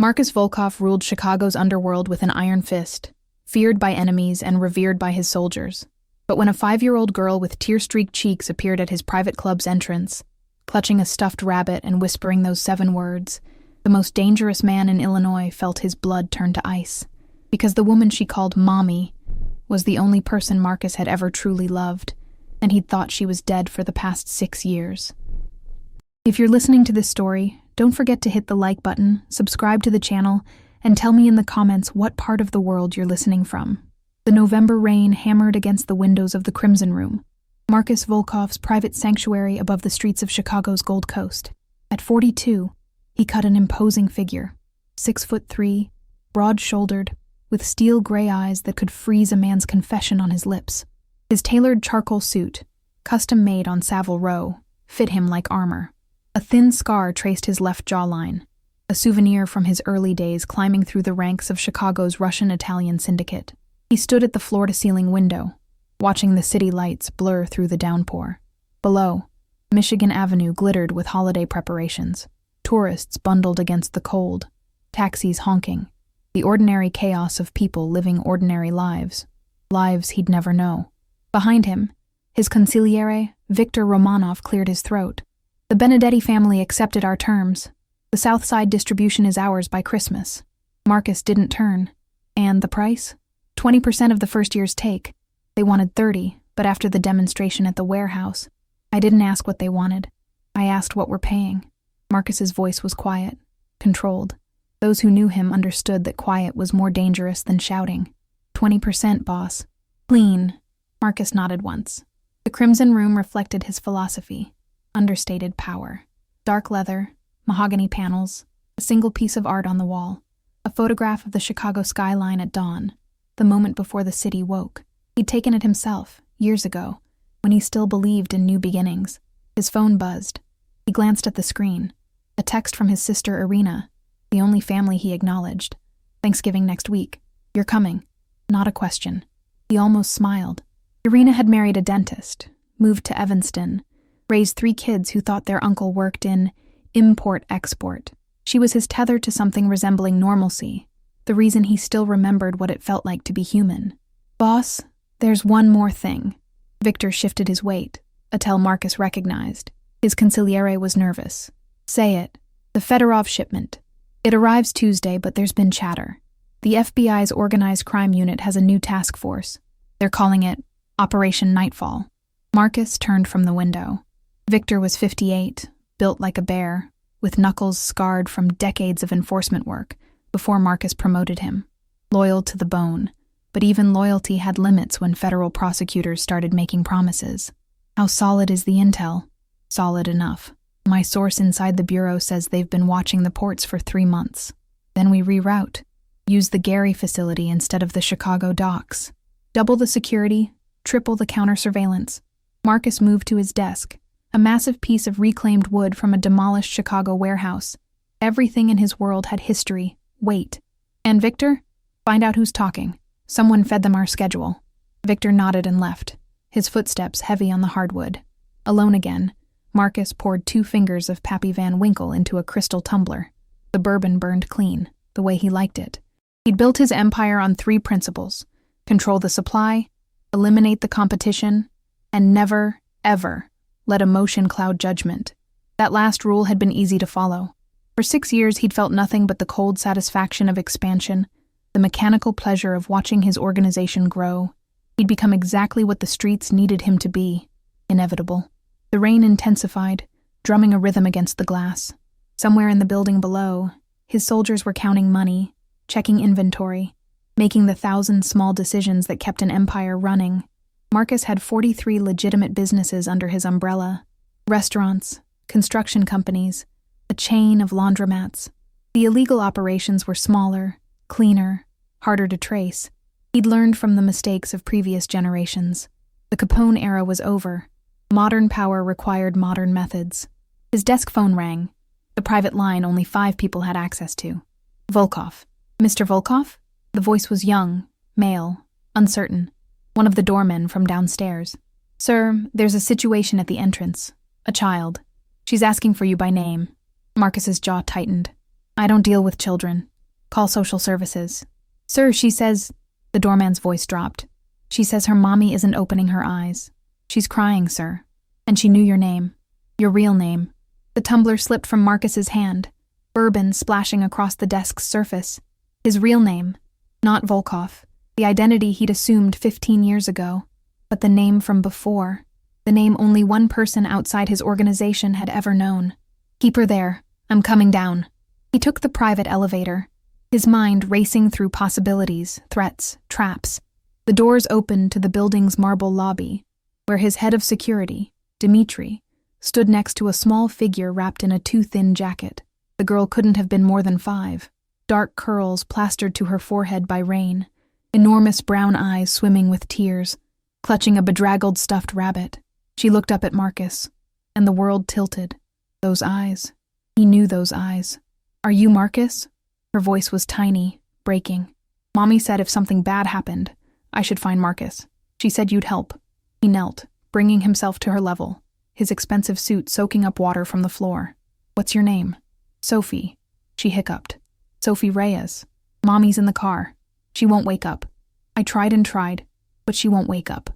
Marcus Volkov ruled Chicago's underworld with an iron fist, feared by enemies and revered by his soldiers. But when a 5-year-old girl with tear-streaked cheeks appeared at his private club's entrance, clutching a stuffed rabbit and whispering those 7 words, the most dangerous man in Illinois felt his blood turn to ice, because the woman she called Mommy was the only person Marcus had ever truly loved, and he'd thought she was dead for the past 6 years. If you're listening to this story, don't forget to hit the like button, subscribe to the channel, and tell me in the comments what part of the world you're listening from. The November rain hammered against the windows of the Crimson Room, Marcus Volkov's private sanctuary above the streets of Chicago's Gold Coast. At 42, he cut an imposing figure, 6'3", broad-shouldered, with steel gray eyes that could freeze a man's confession on his lips. His tailored charcoal suit, custom-made on Savile Row, fit him like armor. A thin scar traced his left jawline, a souvenir from his early days climbing through the ranks of Chicago's Russian-Italian syndicate. He stood at the floor-to-ceiling window, watching the city lights blur through the downpour. Below, Michigan Avenue glittered with holiday preparations. Tourists bundled against the cold, taxis honking, the ordinary chaos of people living ordinary lives, lives he'd never know. Behind him, his consigliere, Victor Romanov, cleared his throat. The Benedetti family accepted our terms. The South Side distribution is ours by Christmas. Marcus didn't turn. And the price? 20% of the first year's take. They wanted 30, but after the demonstration at the warehouse, I didn't ask what they wanted. I asked what we're paying. Marcus's voice was quiet, controlled. Those who knew him understood that quiet was more dangerous than shouting. 20%, boss. Clean. Marcus nodded once. The Crimson Room reflected his philosophy. Understated power. Dark leather, mahogany panels, a single piece of art on the wall, a photograph of the Chicago skyline at dawn, the moment before the city woke. He'd taken it himself, years ago, when he still believed in new beginnings. His phone buzzed. He glanced at the screen. A text from his sister Irina, the only family he acknowledged. Thanksgiving next week. You're coming. Not a question. He almost smiled. Irina had married a dentist, moved to Evanston, raised 3 kids who thought their uncle worked in import-export. She was his tether to something resembling normalcy, the reason he still remembered what it felt like to be human. Boss, there's one more thing. Victor shifted his weight, a tell Marcus recognized. His consigliere was nervous. Say it. The Fedorov shipment. It arrives Tuesday, but there's been chatter. The FBI's organized crime unit has a new task force. They're calling it Operation Nightfall. Marcus turned from the window. Victor was 58, built like a bear, with knuckles scarred from decades of enforcement work before Marcus promoted him. Loyal to the bone, but even loyalty had limits when federal prosecutors started making promises. How solid is the intel? Solid enough. My source inside the bureau says they've been watching the ports for 3 months. Then we reroute. Use the Gary facility instead of the Chicago docks. Double the security, triple the counter-surveillance. Marcus moved to his desk. A massive piece of reclaimed wood from a demolished Chicago warehouse. Everything in his world had history, weight. And Victor? Find out who's talking. Someone fed them our schedule. Victor nodded and left, his footsteps heavy on the hardwood. Alone again, Marcus poured 2 fingers of Pappy Van Winkle into a crystal tumbler. The bourbon burned clean, the way he liked it. He'd built his empire on 3 principles: control the supply, eliminate the competition, and never, ever let emotion cloud judgment. That last rule had been easy to follow. For 6 years, he'd felt nothing but the cold satisfaction of expansion, the mechanical pleasure of watching his organization grow. He'd become exactly what the streets needed him to be: inevitable. The rain intensified, drumming a rhythm against the glass. Somewhere in the building below, his soldiers were counting money, checking inventory, making the 1,000 small decisions that kept an empire running. Marcus had 43 legitimate businesses under his umbrella: restaurants, construction companies, a chain of laundromats. The illegal operations were smaller, cleaner, harder to trace. He'd learned from the mistakes of previous generations. The Capone era was over. Modern power required modern methods. His desk phone rang, the private line only 5 people had access to. Volkov. Mr. Volkov? The voice was young, male, uncertain. One of the doormen from downstairs. Sir, there's a situation at the entrance. A child. She's asking for you by name. Marcus's jaw tightened. I don't deal with children. Call social services. Sir, she says... The doorman's voice dropped. She says her mommy isn't opening her eyes. She's crying, sir. And she knew your name. Your real name. The tumbler slipped from Marcus's hand, bourbon splashing across the desk's surface. His real name. Not Volkov, the identity he'd assumed 15 years ago, but the name from before. The name only one person outside his organization had ever known. Keep her there. I'm coming down. He took the private elevator, his mind racing through possibilities, threats, traps. The doors opened to the building's marble lobby, where his head of security, Dmitri, stood next to a small figure wrapped in a too-thin jacket. The girl couldn't have been more than 5. Dark curls plastered to her forehead by rain, enormous brown eyes swimming with tears, clutching a bedraggled stuffed rabbit. She looked up at Marcus, and the world tilted. Those eyes. He knew those eyes. Are you Marcus? Her voice was tiny, breaking. Mommy said if something bad happened, I should find Marcus. She said you'd help. He knelt, bringing himself to her level, his expensive suit soaking up water from the floor. What's your name? Sophie. She hiccuped. Sophie Reyes. Mommy's in the car. She won't wake up. I tried and tried, but she won't wake up.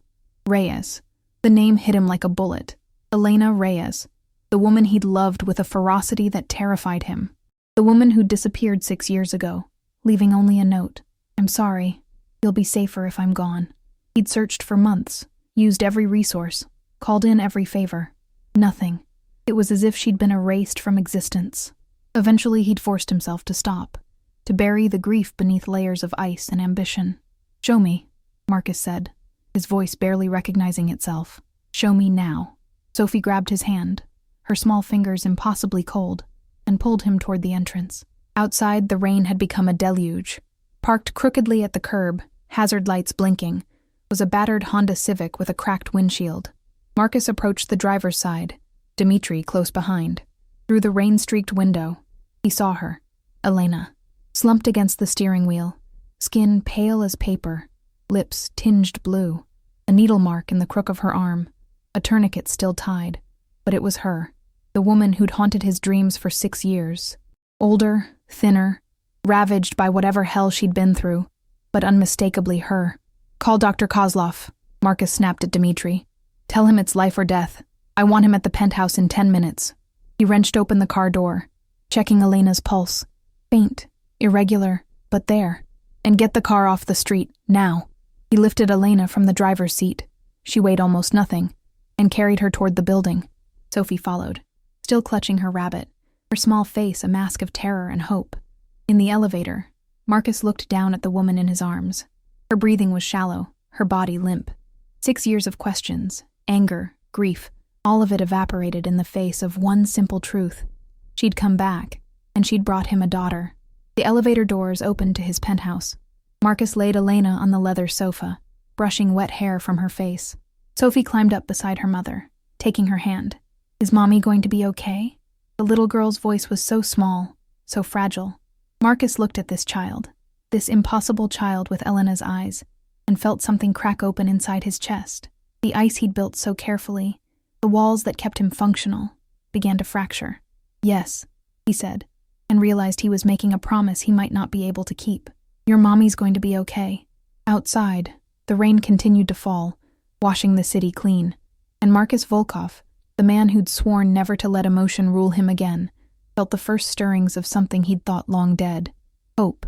Reyes. The name hit him like a bullet. Elena Reyes. The woman he'd loved with a ferocity that terrified him. The woman who'd disappeared 6 years ago, leaving only a note. I'm sorry. You'll be safer if I'm gone. He'd searched for months, used every resource, called in every favor. Nothing. It was as if she'd been erased from existence. Eventually he'd forced himself to stop, to bury the grief beneath layers of ice and ambition. Show me, Marcus said, his voice barely recognizing itself. Show me now. Sophie grabbed his hand, her small fingers impossibly cold, and pulled him toward the entrance. Outside, the rain had become a deluge. Parked crookedly at the curb, hazard lights blinking, was a battered Honda Civic with a cracked windshield. Marcus approached the driver's side, Dmitri close behind. Through the rain-streaked window, he saw her, Elena, slumped against the steering wheel, skin pale as paper, lips tinged blue, a needle mark in the crook of her arm, a tourniquet still tied. But it was her, the woman who'd haunted his dreams for 6 years. Older, thinner, ravaged by whatever hell she'd been through, but unmistakably her. Call Dr. Kozlov, Marcus snapped at Dmitri. Tell him it's life or death. I want him at the penthouse in 10 minutes. He wrenched open the car door, checking Elena's pulse. Faint, irregular, but there. And get the car off the street, now. He lifted Elena from the driver's seat. She weighed almost nothing, and carried her toward the building. Sophie followed, still clutching her rabbit, her small face a mask of terror and hope. In the elevator, Marcus looked down at the woman in his arms. Her breathing was shallow, her body limp. 6 years of questions, anger, grief, all of it evaporated in the face of one simple truth. She'd come back, and she'd brought him a daughter. The elevator doors opened to his penthouse. Marcus laid Elena on the leather sofa, brushing wet hair from her face. Sophie climbed up beside her mother, taking her hand. Is Mommy going to be okay? The little girl's voice was so small, so fragile. Marcus looked at this child, this impossible child with Elena's eyes, and felt something crack open inside his chest. The ice he'd built so carefully, the walls that kept him functional, began to fracture. Yes, he said, and realized he was making a promise he might not be able to keep. Your mommy's going to be okay. Outside, the rain continued to fall, washing the city clean, and Marcus Volkov, the man who'd sworn never to let emotion rule him again, felt the first stirrings of something he'd thought long dead, hope,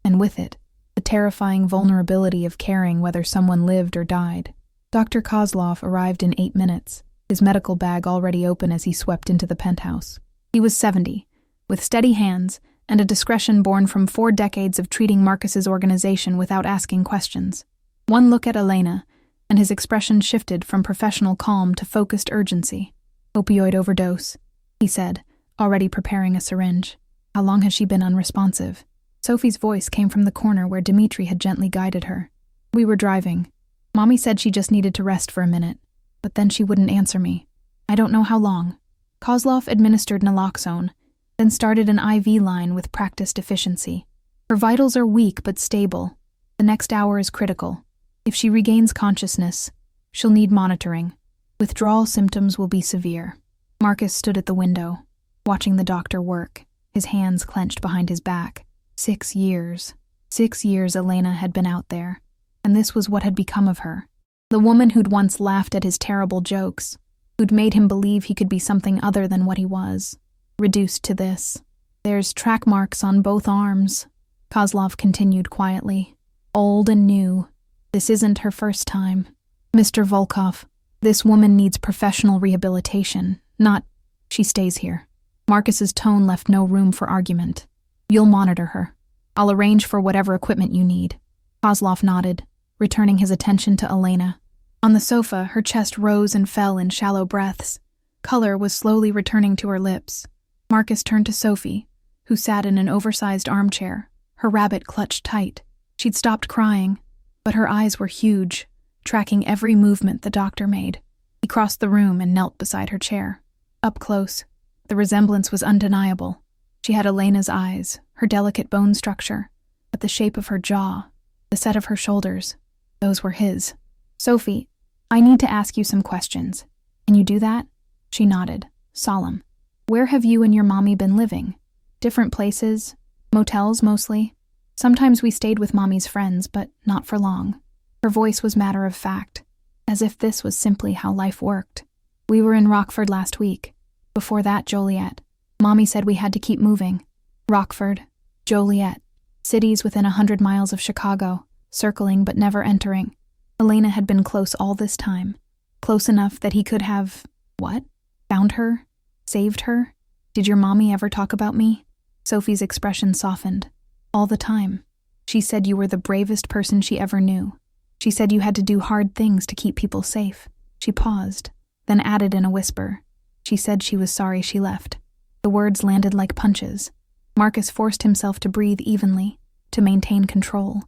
and with it, the terrifying vulnerability of caring whether someone lived or died. Dr. Kozlov arrived in 8 minutes, his medical bag already open as he swept into the penthouse. He was 70, with steady hands and a discretion born from 4 decades of treating Marcus's organization without asking questions. One look at Elena, and his expression shifted from professional calm to focused urgency. Opioid overdose, he said, already preparing a syringe. How long has she been unresponsive? Sophie's voice came from the corner where Dmitri had gently guided her. We were driving. Mommy said she just needed to rest for a minute, but then she wouldn't answer me. I don't know how long. Kozlov administered naloxone, then started an IV line with practiced efficiency. Her vitals are weak but stable. The next hour is critical. If she regains consciousness, she'll need monitoring. Withdrawal symptoms will be severe. Marcus stood at the window, watching the doctor work, his hands clenched behind his back. 6 years. 6 years Elena had been out there, and this was what had become of her. The woman who'd once laughed at his terrible jokes, who'd made him believe he could be something other than what he was, reduced to this. There's track marks on both arms, Kozlov continued quietly. Old and new. This isn't her first time. Mr. Volkov, this woman needs professional rehabilitation, not... She stays here. Marcus's tone left no room for argument. You'll monitor her. I'll arrange for whatever equipment you need. Kozlov nodded, returning his attention to Elena. On the sofa, her chest rose and fell in shallow breaths. Color was slowly returning to her lips. Marcus turned to Sophie, who sat in an oversized armchair, her rabbit clutched tight. She'd stopped crying, but her eyes were huge, tracking every movement the doctor made. He crossed the room and knelt beside her chair. Up close, the resemblance was undeniable. She had Elena's eyes, her delicate bone structure, but the shape of her jaw, the set of her shoulders, those were his. Sophie, I need to ask you some questions. Can you do that? She nodded, solemn. Where have you and your mommy been living? Different places? Motels, mostly? Sometimes we stayed with mommy's friends, but not for long. Her voice was matter of fact, as if this was simply how life worked. We were in Rockford last week. Before that, Joliet. Mommy said we had to keep moving. Rockford, Joliet, cities within 100 miles of Chicago, circling but never entering. Elena had been close all this time. Close enough that he could have... What? Found her? Saved her? Did your mommy ever talk about me? Sophie's expression softened. All the time. She said you were the bravest person she ever knew. She said you had to do hard things to keep people safe. She paused, then added in a whisper. She said she was sorry she left. The words landed like punches. Marcus forced himself to breathe evenly, to maintain control.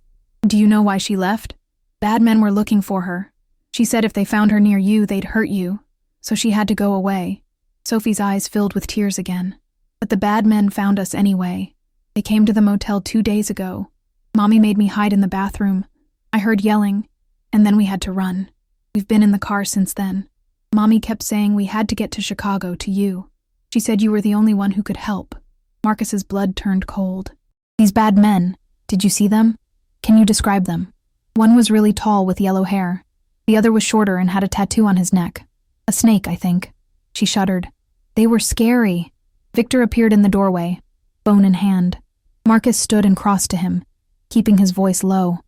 Do you know why she left? Bad men were looking for her. She said if they found her near you, they'd hurt you. So she had to go away. Sophie's eyes filled with tears again. But the bad men found us anyway. They came to the motel 2 days ago. Mommy made me hide in the bathroom. I heard yelling, and then we had to run. We've been in the car since then. Mommy kept saying we had to get to Chicago, to you. She said you were the only one who could help. Marcus's blood turned cold. These bad men, did you see them? Can you describe them? One was really tall with yellow hair. The other was shorter and had a tattoo on his neck. A snake, I think. She shuddered. They were scary. Victor appeared in the doorway, phone in hand. Marcus stood and crossed to him, keeping his voice low.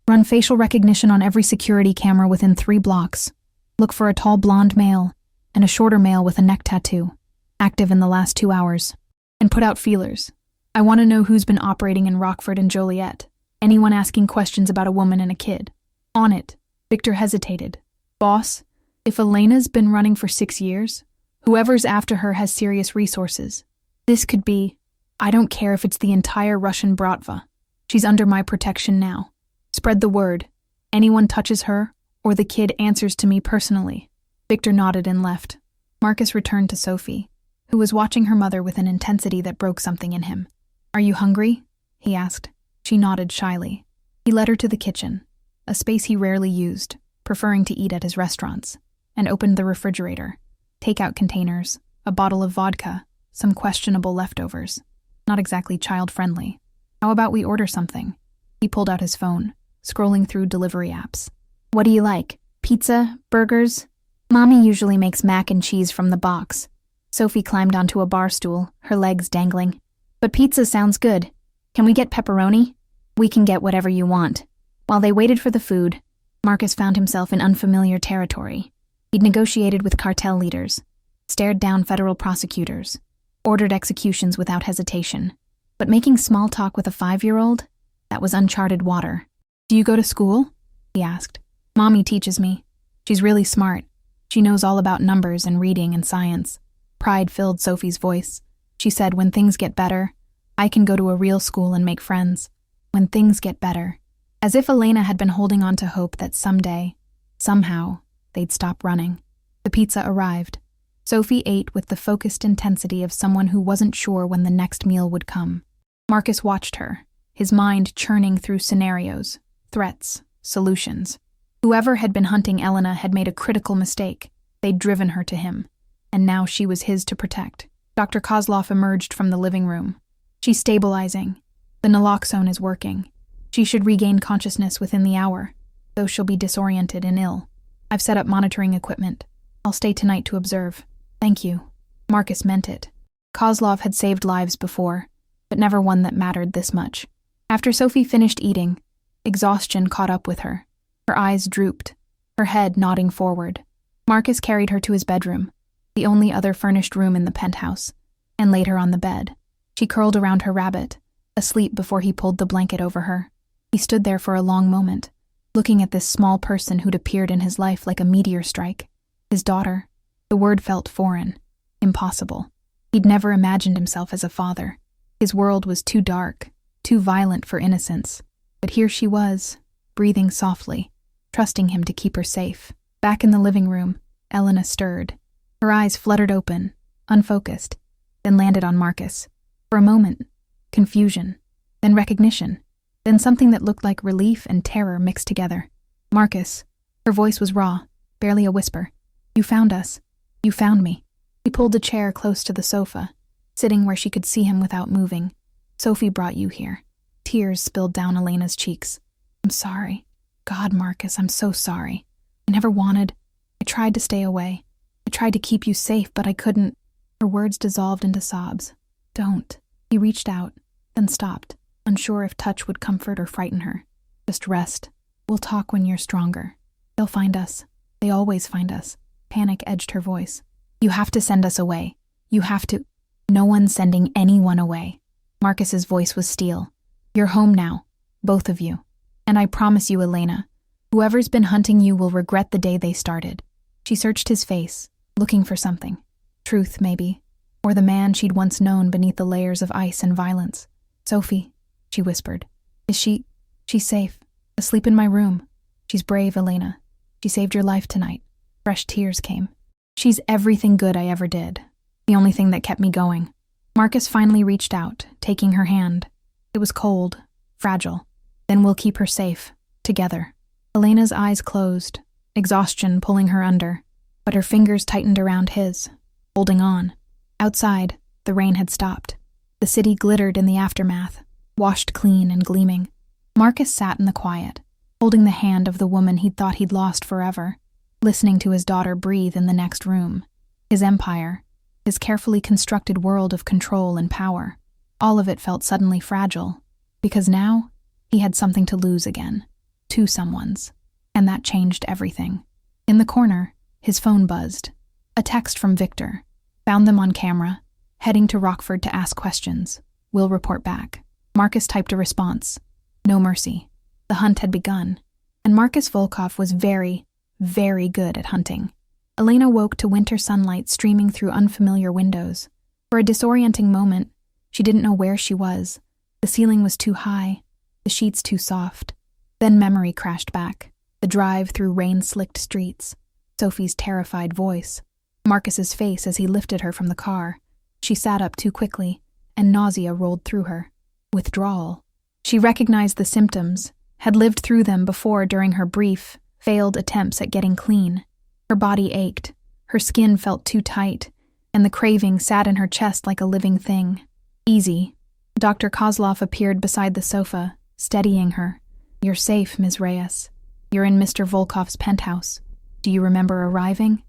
Run facial recognition on every security camera within 3 blocks. Look for a tall blonde male and a shorter male with a neck tattoo, active in the last 2 hours. And put out feelers. I want to know who's been operating in Rockford and Joliet. Anyone asking questions about a woman and a kid. On it. Victor hesitated. Boss, if Elena's been running for 6 years, whoever's after her has serious resources. This could be... I don't care if it's the entire Russian Bratva. She's under my protection now. Spread the word. Anyone touches her, or the kid answers to me personally. Victor nodded and left. Marcus returned to Sophie, who was watching her mother with an intensity that broke something in him. Are you hungry? He asked. She nodded shyly. He led her to the kitchen, a space he rarely used, preferring to eat at his restaurants, and opened the refrigerator. Takeout containers, a bottle of vodka, some questionable leftovers. Not exactly child-friendly. How about we order something? He pulled out his phone, scrolling through delivery apps. What do you like? Pizza? Burgers? Mommy usually makes mac and cheese from the box. Sophie climbed onto a bar stool, her legs dangling. But pizza sounds good. Can we get pepperoni? We can get whatever you want. While they waited for the food, Marcus found himself in unfamiliar territory. He'd negotiated with cartel leaders, stared down federal prosecutors, ordered executions without hesitation. But making small talk with a 5-year-old? That was uncharted water. Do you go to school? He asked. Mommy teaches me. She's really smart. She knows all about numbers and reading and science. Pride filled Sophie's voice. She said, when things get better, I can go to a real school and make friends. When things get better. As if Elena had been holding on to hope that someday, somehow, they'd stop running. The pizza arrived. Sophie ate with the focused intensity of someone who wasn't sure when the next meal would come. Marcus watched her, his mind churning through scenarios, threats, solutions. Whoever had been hunting Elena had made a critical mistake. They'd driven her to him, and now she was his to protect. Dr. Kozlov emerged from the living room. She's stabilizing. The naloxone is working. She should regain consciousness within the hour, though she'll be disoriented and ill. I've set up monitoring equipment. I'll stay tonight to observe. Thank you. Marcus meant it. Kozlov had saved lives before, but never one that mattered this much. After Sophie finished eating, exhaustion caught up with her. Her eyes drooped, her head nodding forward. Marcus carried her to his bedroom, the only other furnished room in the penthouse, and laid her on the bed. She curled around her rabbit, asleep before he pulled the blanket over her. He stood there for a long moment, looking at this small person who'd appeared in his life like a meteor strike. His daughter. The word felt foreign, impossible. He'd never imagined himself as a father. His world was too dark, too violent for innocence. But here she was, breathing softly, trusting him to keep her safe. Back in the living room, Elena stirred. Her eyes fluttered open, unfocused, then landed on Marcus. For a moment, confusion, then recognition, then something that looked like relief and terror mixed together. Marcus. Her voice was raw, barely a whisper. You found us. You found me. He pulled a chair close to the sofa, sitting where she could see him without moving. Sophie brought you here. Tears spilled down Elena's cheeks. I'm sorry. God, Marcus, I'm so sorry. I never wanted. I tried to stay away. I tried to keep you safe, but I couldn't. Her words dissolved into sobs. Don't. He reached out, then stopped, unsure if touch would comfort or frighten her. Just rest. We'll talk when you're stronger. They'll find us. They always find us. Panic edged her voice. You have to send us away. You have to. No one's sending anyone away. Marcus's voice was steel. You're home now, both of you. And I promise you, Elena, whoever's been hunting you will regret the day they started. She searched his face, looking for something. Truth, maybe. Or the man she'd once known beneath the layers of ice and violence. Sophie, she whispered. Is she? She's safe. Asleep in my room. She's brave, Elena. She saved your life tonight. Fresh tears came. She's everything good I ever did. The only thing that kept me going. Marcus finally reached out, taking her hand. It was cold, fragile. Then we'll keep her safe, together. Elena's eyes closed, exhaustion pulling her under, but her fingers tightened around his, holding on. Outside, the rain had stopped. The city glittered in the aftermath, washed clean and gleaming. Marcus sat in the quiet, holding the hand of the woman he'd thought he'd lost forever, listening to his daughter breathe in the next room. His empire, his carefully constructed world of control and power, all of it felt suddenly fragile, because now he had something to lose again, two someones, and that changed everything. In the corner, his phone buzzed. A text from Victor. Found them on camera, heading to Rockford to ask questions. Will report back. Marcus typed a response. No mercy. The hunt had begun, and Marcus Volkov was very, very good at hunting. Elena woke to winter sunlight streaming through unfamiliar windows. For a disorienting moment, she didn't know where she was. The ceiling was too high, the sheets too soft. Then memory crashed back. The drive through rain-slicked streets. Sophie's terrified voice. Marcus's face as he lifted her from the car. She sat up too quickly, and nausea rolled through her. Withdrawal. She recognized the symptoms, had lived through them before during her brief, failed attempts at getting clean. Her body ached, her skin felt too tight, and the craving sat in her chest like a living thing. Easy. Dr. Kozlov appeared beside the sofa, steadying her. You're safe, Ms. Reyes. You're in Mr. Volkov's penthouse. Do you remember arriving?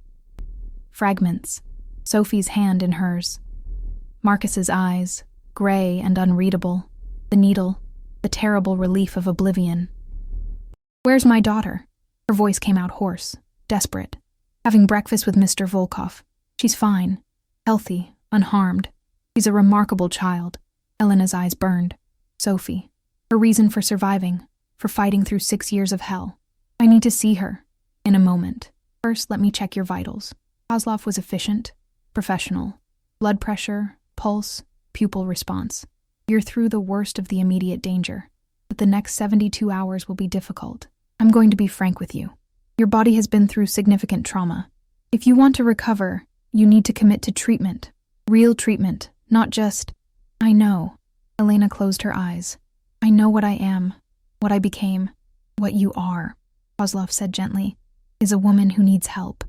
Fragments. Sophie's hand in hers. Marcus's eyes, gray and unreadable. The needle, the terrible relief of oblivion. Where's my daughter? Her voice came out hoarse, desperate. Having breakfast with Mr. Volkov. She's fine, healthy, unharmed. She's a remarkable child. Elena's eyes burned. Sophie. Her reason for surviving, for fighting through 6 years of hell. I need to see her. In a moment. First, let me check your vitals. Kozlov was efficient, professional. Blood pressure, pulse, pupil response. You're through the worst of the immediate danger, but the next 72 hours will be difficult. I'm going to be frank with you. Your body has been through significant trauma. If you want to recover, you need to commit to treatment. Real treatment, not just... I know. Elena closed her eyes. I know what I am, what I became, what you are, Kozlov said gently, is a woman who needs help.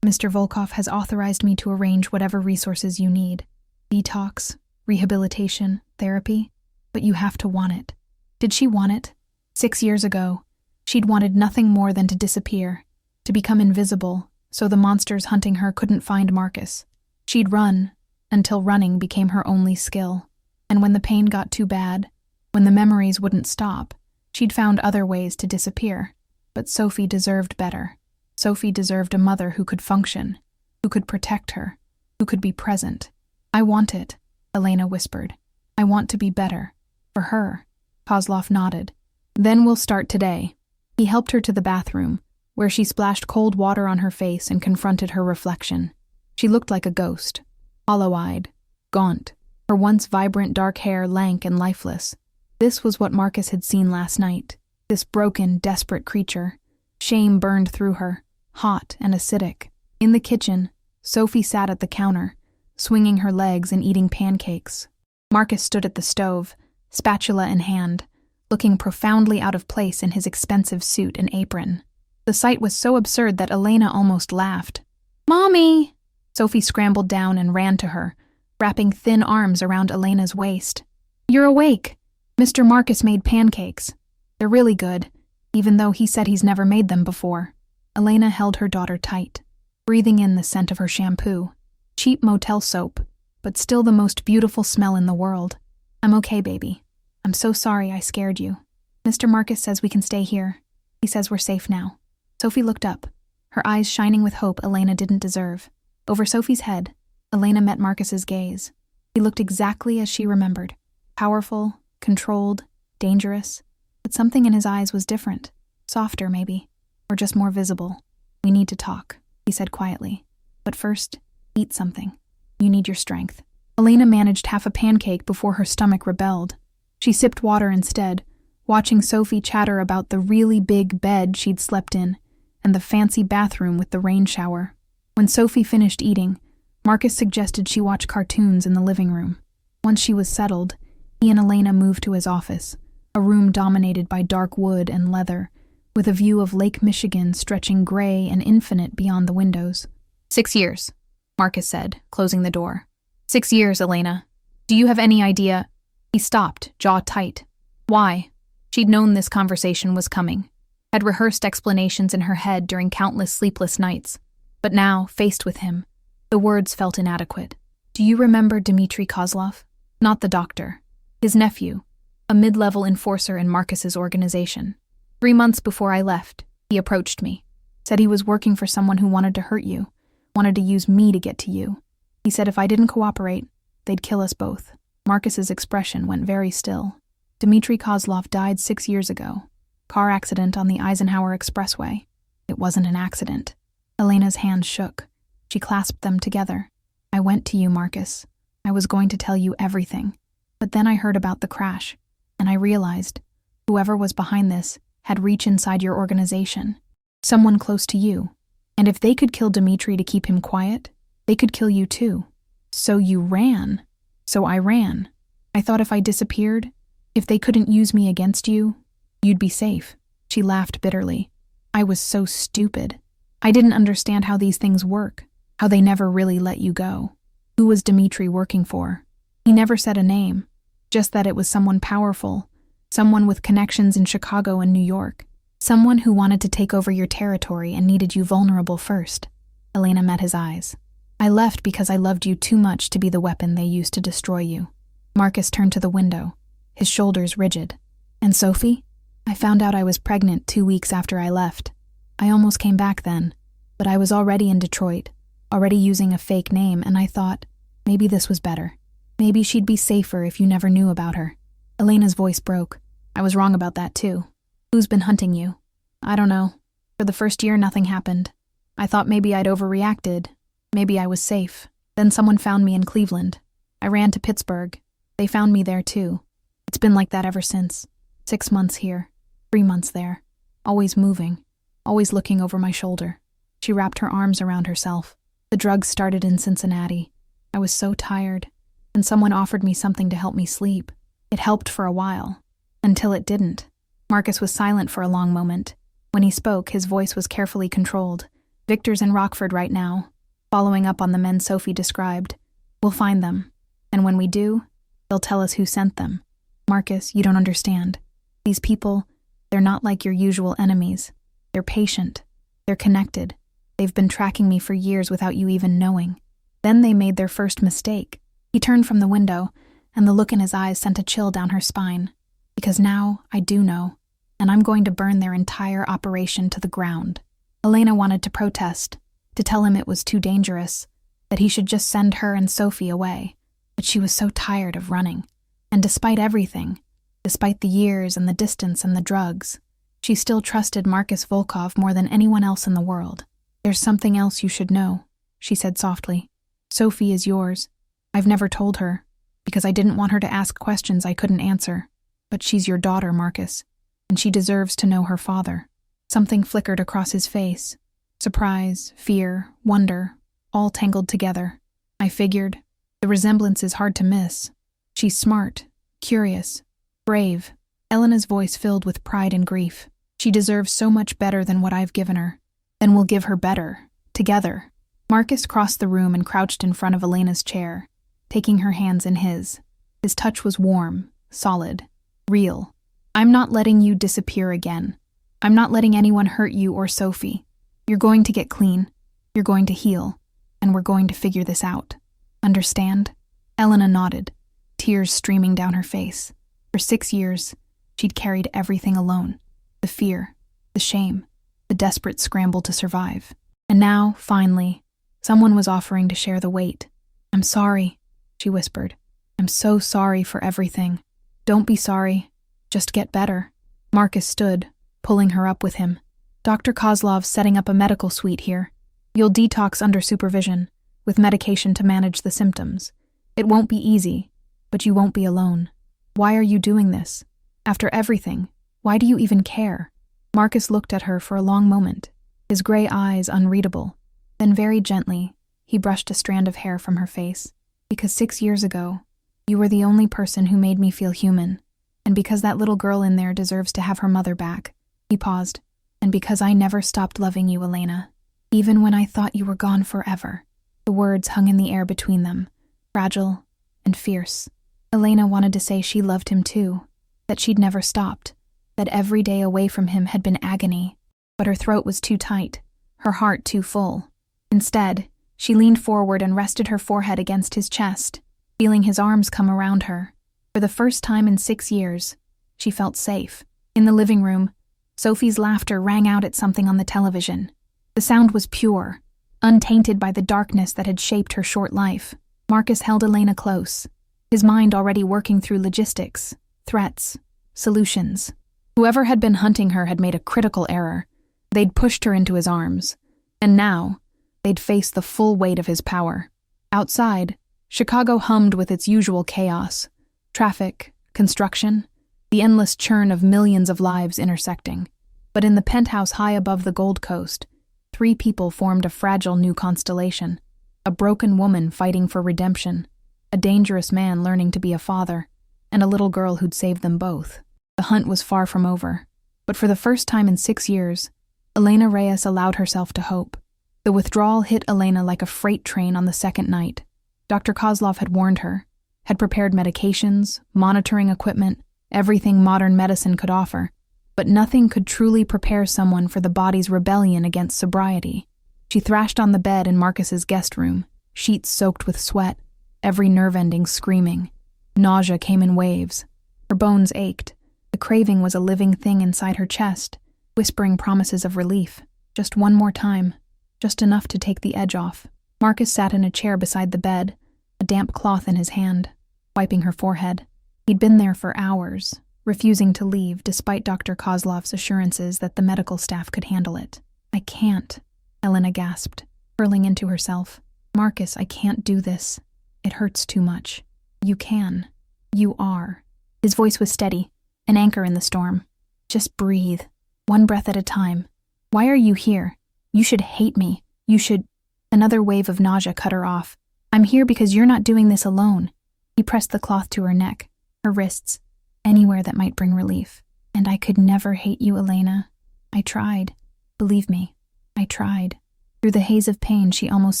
Mr. Volkov has authorized me to arrange whatever resources you need. Detox, rehabilitation, therapy. But you have to want it. Did she want it? 6 years ago, she'd wanted nothing more than to disappear, to become invisible, so the monsters hunting her couldn't find Marcus. She'd run, until running became her only skill. And when the pain got too bad, when the memories wouldn't stop, she'd found other ways to disappear. But Sophie deserved better. Sophie deserved a mother who could function, who could protect her, who could be present. I want it, Elena whispered. I want to be better. For her. Kozlov nodded. Then we'll start today. He helped her to the bathroom, where she splashed cold water on her face and confronted her reflection. She looked like a ghost, hollow-eyed, gaunt, her once vibrant dark hair lank and lifeless. This was what Marcus had seen last night, this broken, desperate creature. Shame burned through her, hot and acidic. In the kitchen, Sophie sat at the counter, swinging her legs and eating pancakes. Marcus stood at the stove, spatula in hand, looking profoundly out of place in his expensive suit and apron. The sight was so absurd that Elena almost laughed. "Mommy!" Sophie scrambled down and ran to her, wrapping thin arms around Elena's waist. "You're awake. Mr. Marcus made pancakes. They're really good, even though he said he's never made them before." Elena held her daughter tight, breathing in the scent of her shampoo. Cheap motel soap, but still the most beautiful smell in the world. "I'm okay, baby. I'm so sorry I scared you. Mr. Marcus says we can stay here. He says we're safe now." Sophie looked up, her eyes shining with hope Elena didn't deserve. Over Sophie's head, Elena met Marcus's gaze. He looked exactly as she remembered. Powerful, controlled, dangerous. But something in his eyes was different. Softer, maybe. Or just more visible. "We need to talk," he said quietly. "But first, eat something. You need your strength." Elena managed half a pancake before her stomach rebelled. She sipped water instead, watching Sophie chatter about the really big bed she'd slept in and the fancy bathroom with the rain shower. When Sophie finished eating, Marcus suggested she watch cartoons in the living room. Once she was settled, he and Elena moved to his office, a room dominated by dark wood and leather, with a view of Lake Michigan stretching gray and infinite beyond the windows. 6 years, Marcus said, closing the door. 6 years, Elena. Do you have any idea? He stopped, jaw tight. Why? She'd known this conversation was coming, had rehearsed explanations in her head during countless sleepless nights. But now, faced with him, the words felt inadequate. Do you remember Dmitry Kozlov? Not the doctor. His nephew, a mid-level enforcer in Marcus's organization. 3 months before I left, he approached me, said he was working for someone who wanted to hurt you, wanted to use me to get to you. He said if I didn't cooperate, they'd kill us both. Marcus's expression went very still. Dmitry Kozlov died 6 years ago. Car accident on the Eisenhower Expressway. It wasn't an accident. Elena's hands shook. She clasped them together. I went to you, Marcus. I was going to tell you everything. But then I heard about the crash, and I realized whoever was behind this had reach inside your organization. Someone close to you. And if they could kill Dmitry to keep him quiet, they could kill you too. So you ran. So I ran. I thought if I disappeared, if they couldn't use me against you, you'd be safe. She laughed bitterly. I was so stupid. I didn't understand how these things work, how they never really let you go. Who was Dmitry working for? He never said a name, just that it was someone powerful, someone with connections in Chicago and New York, someone who wanted to take over your territory and needed you vulnerable first. Elena met his eyes. I left because I loved you too much to be the weapon they used to destroy you. Marcus turned to the window, his shoulders rigid. And Sophie? I found out I was pregnant 2 weeks after I left. I almost came back then, but I was already in Detroit, already using a fake name, and I thought, maybe this was better. Maybe she'd be safer if you never knew about her. Elena's voice broke. I was wrong about that too. Who's been hunting you? I don't know. For the first year, nothing happened. I thought maybe I'd overreacted. Maybe I was safe. Then someone found me in Cleveland. I ran to Pittsburgh. They found me there too. It's been like that ever since. 6 months here, 3 months there. Always moving, always looking over my shoulder. She wrapped her arms around herself. The drugs started in Cincinnati. I was so tired, and someone offered me something to help me sleep. It helped for a while, until it didn't. Marcus was silent for a long moment. When he spoke, his voice was carefully controlled. Victor's in Rockford right now, following up on the men Sophie described. We'll find them, and when we do, they'll tell us who sent them. Marcus, you don't understand. These people, they're not like your usual enemies. They're patient. They're connected. They've been tracking me for years without you even knowing. Then they made their first mistake. He turned from the window, and the look in his eyes sent a chill down her spine. Because now I do know, and I'm going to burn their entire operation to the ground. Elena wanted to protest, to tell him it was too dangerous, that he should just send her and Sophie away. But she was so tired of running. And despite everything, despite the years and the distance and the drugs, she still trusted Marcus Volkov more than anyone else in the world. There's something else you should know, she said softly. Sophie is yours. I've never told her, because I didn't want her to ask questions I couldn't answer. But she's your daughter, Marcus, and she deserves to know her father. Something flickered across his face. Surprise, fear, wonder, all tangled together. I figured, the resemblance is hard to miss. She's smart, curious, brave. Elena's voice filled with pride and grief. She deserves so much better than what I've given her. Then we'll give her better, together. Marcus crossed the room and crouched in front of Elena's chair, taking her hands in his. His touch was warm, solid, real. I'm not letting you disappear again. I'm not letting anyone hurt you or Sophie. You're going to get clean. You're going to heal. And we're going to figure this out. Understand? Elena nodded, tears streaming down her face. For 6 years, she'd carried everything alone. The fear, the shame, the desperate scramble to survive. And now, finally, someone was offering to share the weight. I'm sorry, she whispered. I'm so sorry for everything. Don't be sorry. Just get better. Marcus stood, pulling her up with him. Dr. Kozlov's setting up a medical suite here. You'll detox under supervision, with medication to manage the symptoms. It won't be easy, but you won't be alone. Why are you doing this? After everything, why do you even care? Marcus looked at her for a long moment, his gray eyes unreadable. Then very gently, he brushed a strand of hair from her face. Because 6 years ago, you were the only person who made me feel human. And because that little girl in there deserves to have her mother back. He paused. And because I never stopped loving you, Elena. Even when I thought you were gone forever. The words hung in the air between them, fragile and fierce. Elena wanted to say she loved him too, that she'd never stopped, that every day away from him had been agony, but her throat was too tight, her heart too full. Instead, she leaned forward and rested her forehead against his chest, feeling his arms come around her. For the first time in 6 years, she felt safe. In the living room, Sophie's laughter rang out at something on the television. The sound was pure, untainted by the darkness that had shaped her short life. Marcus held Elena close, his mind already working through logistics, threats, solutions. Whoever had been hunting her had made a critical error. They'd pushed her into his arms, and now they'd face the full weight of his power. Outside, Chicago hummed with its usual chaos. Traffic, construction, the endless churn of millions of lives intersecting. But in the penthouse high above the Gold Coast, 3 people formed a fragile new constellation. A broken woman fighting for redemption, a dangerous man learning to be a father, and a little girl who'd saved them both. The hunt was far from over, but for the first time in 6 years, Elena Reyes allowed herself to hope. The withdrawal hit Elena like a freight train on the second night. Dr. Kozlov had warned her, had prepared medications, monitoring equipment, everything modern medicine could offer, but nothing could truly prepare someone for the body's rebellion against sobriety. She thrashed on the bed in Marcus's guest room, sheets soaked with sweat, every nerve ending screaming. Nausea came in waves. Her bones ached. The craving was a living thing inside her chest, whispering promises of relief. Just one more time, just enough to take the edge off. Marcus sat in a chair beside the bed, a damp cloth in his hand, wiping her forehead. He'd been there for hours, refusing to leave despite Dr. Kozlov's assurances that the medical staff could handle it. I can't, Elena gasped, hurling into herself. Marcus, I can't do this. It hurts too much. You can. You are. His voice was steady, an anchor in the storm. Just breathe, one breath at a time. Why are you here? You should hate me. You should... Another wave of nausea cut her off. I'm here because you're not doing this alone. He pressed the cloth to her neck, her wrists, anywhere that might bring relief. And I could never hate you, Elena. I tried. Believe me, I tried. Through the haze of pain, she almost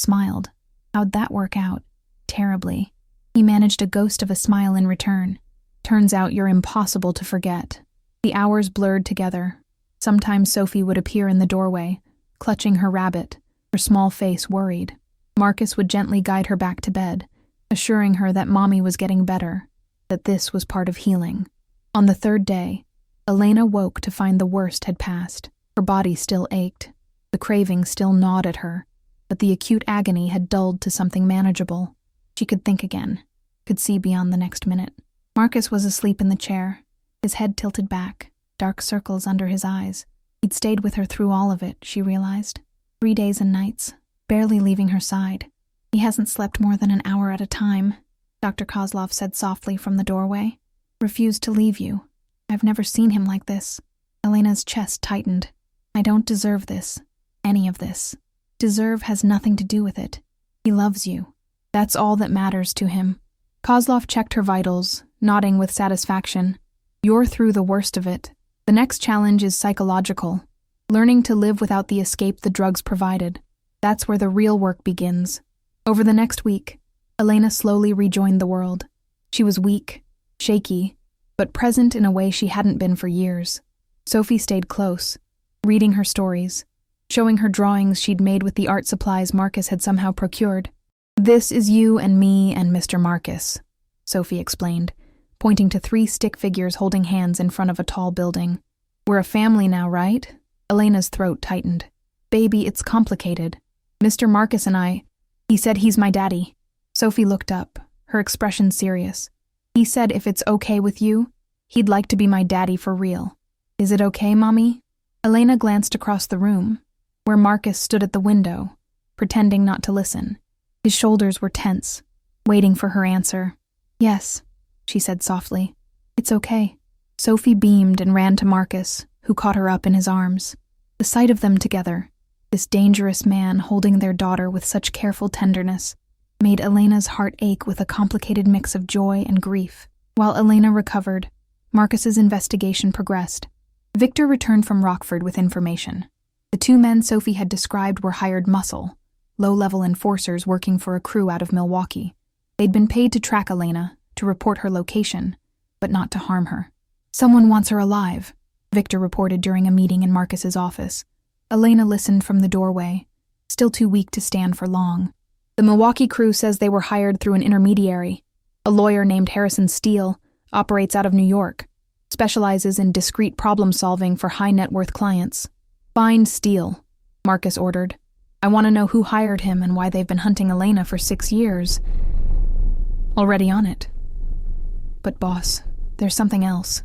smiled. How'd that work out? Terribly. He managed a ghost of a smile in return. Turns out you're impossible to forget. The hours blurred together. Sometimes Sophie would appear in the doorway, clutching her rabbit, her small face worried. Marcus would gently guide her back to bed, assuring her that Mommy was getting better, that this was part of healing. On the third day, Elena woke to find the worst had passed. Her body still ached. The craving still gnawed at her, but the acute agony had dulled to something manageable. She could think again, could see beyond the next minute. Marcus was asleep in the chair, his head tilted back, dark circles under his eyes. He'd stayed with her through all of it, she realized. 3 days and nights, barely leaving her side. He hasn't slept more than an hour at a time, Dr. Kozlov said softly from the doorway. Refused to leave you. I've never seen him like this. Elena's chest tightened. I don't deserve this. Any of this. Deserve has nothing to do with it. He loves you. That's all that matters to him. Kozlov checked her vitals, nodding with satisfaction. You're through the worst of it. The next challenge is psychological. Learning to live without the escape the drugs provided. That's where the real work begins. Over the next week, Elena slowly rejoined the world. She was weak, shaky, but present in a way she hadn't been for years. Sophie stayed close, reading her stories, showing her drawings she'd made with the art supplies Marcus had somehow procured. This is you and me and Mr. Marcus, Sophie explained, pointing to 3 stick figures holding hands in front of a tall building. We're a family now, right? Elena's throat tightened. Baby, it's complicated. Mr. Marcus and he said he's my daddy. Sophie looked up, her expression serious. He said if it's okay with you, he'd like to be my daddy for real. Is it okay, Mommy? Elena glanced across the room, where Marcus stood at the window, pretending not to listen. His shoulders were tense, waiting for her answer. Yes, she said softly. It's okay. Sophie beamed and ran to Marcus, who caught her up in his arms. The sight of them together, this dangerous man holding their daughter with such careful tenderness, made Elena's heart ache with a complicated mix of joy and grief. While Elena recovered, Marcus's investigation progressed. Victor returned from Rockford with information. The 2 men Sophie had described were hired muscle, low-level enforcers working for a crew out of Milwaukee. They'd been paid to track Elena, to report her location, but not to harm her. Someone wants her alive, Victor reported during a meeting in Marcus's office. Elena listened from the doorway, still too weak to stand for long. The Milwaukee crew says they were hired through an intermediary. A lawyer named Harrison Steele operates out of New York, specializes in discrete problem-solving for high-net-worth clients. Find Steele, Marcus ordered. I want to know who hired him and why they've been hunting Elena for 6 years. Already on it. But boss, there's something else.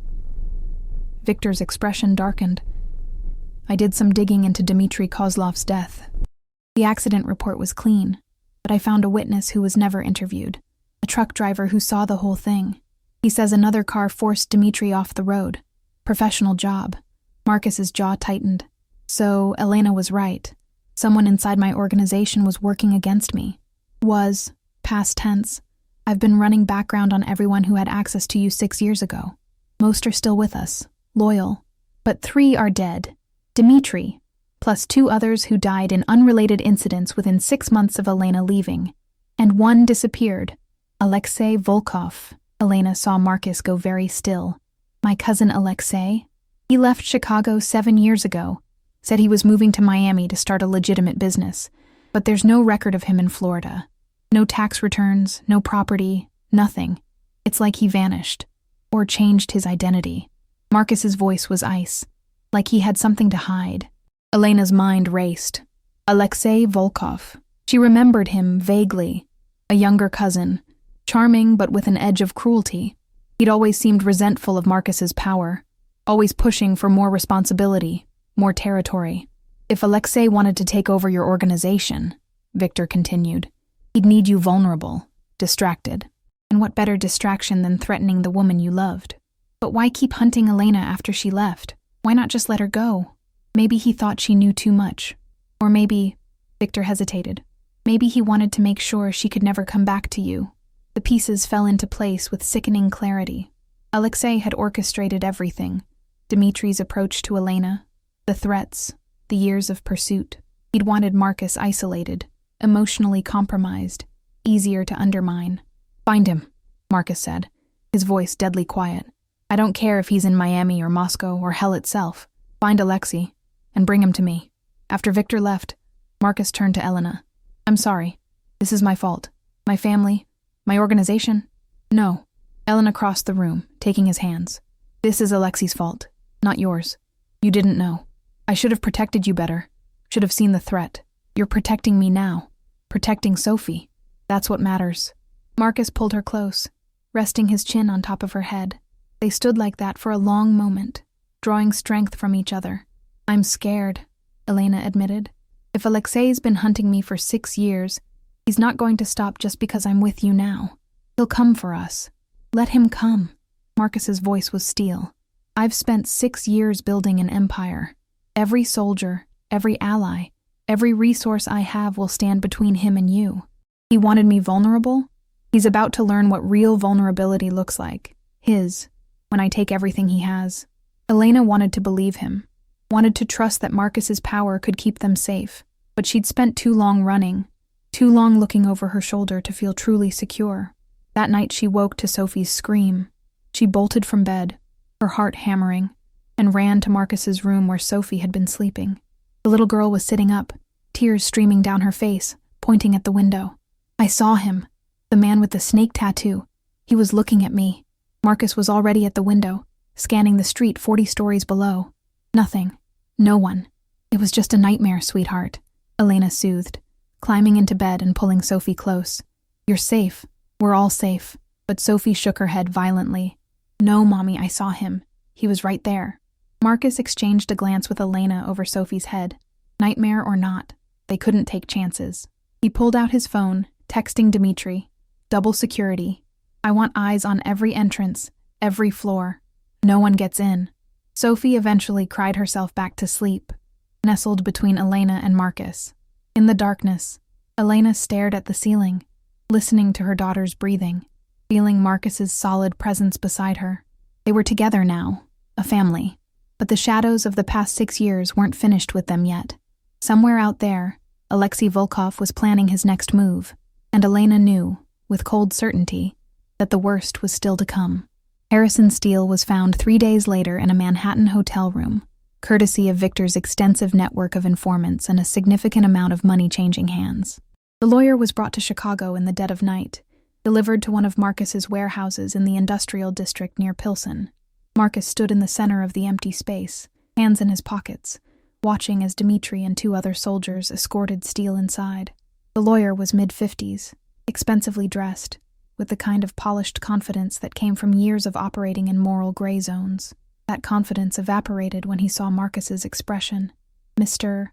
Victor's expression darkened. I did some digging into Dmitry Kozlov's death. The accident report was clean, but I found a witness who was never interviewed, a truck driver who saw the whole thing. He says another car forced Dmitry off the road. Professional job. Marcus's jaw tightened. So Elena was right. Someone inside my organization was working against me. Was, past tense. I've been running background on everyone who had access to you 6 years ago. Most are still with us, loyal. But 3 are dead. Dmitry, plus 2 others who died in unrelated incidents within 6 months of Elena leaving. And 1 disappeared. Alexei Volkov. Elena saw Marcus go very still. My cousin Alexei? He left Chicago 7 years ago. Said he was moving to Miami to start a legitimate business. But there's no record of him in Florida. No tax returns, no property, nothing. It's like he vanished. Or changed his identity. Marcus's voice was ice. Like he had something to hide. Elena's mind raced. Alexei Volkov. She remembered him vaguely. A younger cousin. Charming but with an edge of cruelty. He'd always seemed resentful of Marcus's power. Always pushing for more responsibility, more territory. If Alexei wanted to take over your organization, Victor continued, he'd need you vulnerable, distracted. And what better distraction than threatening the woman you loved? But why keep hunting Elena after she left? Why not just let her go? Maybe he thought she knew too much. Or maybe, Victor hesitated, maybe he wanted to make sure she could never come back to you. The pieces fell into place with sickening clarity. Alexei had orchestrated everything. Dmitry's approach to Elena, the threats, the years of pursuit. He'd wanted Marcus isolated, emotionally compromised, easier to undermine. Find him, Marcus said, his voice deadly quiet. "I don't care if he's in Miami or Moscow or hell itself. Find Alexei and bring him to me." After Victor left, Marcus turned to Elena. "I'm sorry. This is my fault. My family, my organization." "No." Elena crossed the room, taking his hands. "This is Alexei's fault, not yours. You didn't know. I should have protected you better. Should have seen the threat. You're protecting me now. Protecting Sophie. That's what matters." Marcus pulled her close, resting his chin on top of her head. They stood like that for a long moment, drawing strength from each other. "I'm scared," Elena admitted. "If Alexei's been hunting me for 6 years, he's not going to stop just because I'm with you now. He'll come for us. Let him come." Marcus's voice was steel. "I've spent 6 years building an empire. Every soldier, every ally, every resource I have will stand between him and you. He wanted me vulnerable? He's about to learn what real vulnerability looks like. His, when I take everything he has." Elena wanted to believe him, wanted to trust that Marcus's power could keep them safe, but she'd spent too long running, too long looking over her shoulder to feel truly secure. That night she woke to Sophie's scream. She bolted from bed, her heart hammering, and ran to Marcus's room where Sophie had been sleeping. The little girl was sitting up, tears streaming down her face, pointing at the window. "I saw him, the man with the snake tattoo. He was looking at me." Marcus was already at the window, scanning the street 40 stories below. "Nothing. No one. It was just a nightmare, sweetheart," Elena soothed, climbing into bed and pulling Sophie close. "You're safe. We're all safe." But Sophie shook her head violently. "No, Mommy, I saw him. He was right there." Marcus exchanged a glance with Elena over Sophie's head. Nightmare or not, they couldn't take chances. He pulled out his phone, texting Dmitri. "Double security. I want eyes on every entrance, every floor. No one gets in." Sophie eventually cried herself back to sleep, nestled between Elena and Marcus. In the darkness, Elena stared at the ceiling, listening to her daughter's breathing, feeling Marcus's solid presence beside her. They were together now, a family. But the shadows of the past 6 years weren't finished with them yet. Somewhere out there, Alexei Volkov was planning his next move, and Elena knew, with cold certainty, that the worst was still to come. Harrison Steele was found 3 days later in a Manhattan hotel room, courtesy of Victor's extensive network of informants and a significant amount of money changing hands. The lawyer was brought to Chicago in the dead of night, delivered to one of Marcus's warehouses in the industrial district near Pilsen. Marcus stood in the center of the empty space, hands in his pockets, watching as Dmitri and 2 other soldiers escorted Steele inside. The lawyer was mid-50s, expensively dressed, with the kind of polished confidence that came from years of operating in moral gray zones. That confidence evaporated when he saw Marcus's expression. "Mr.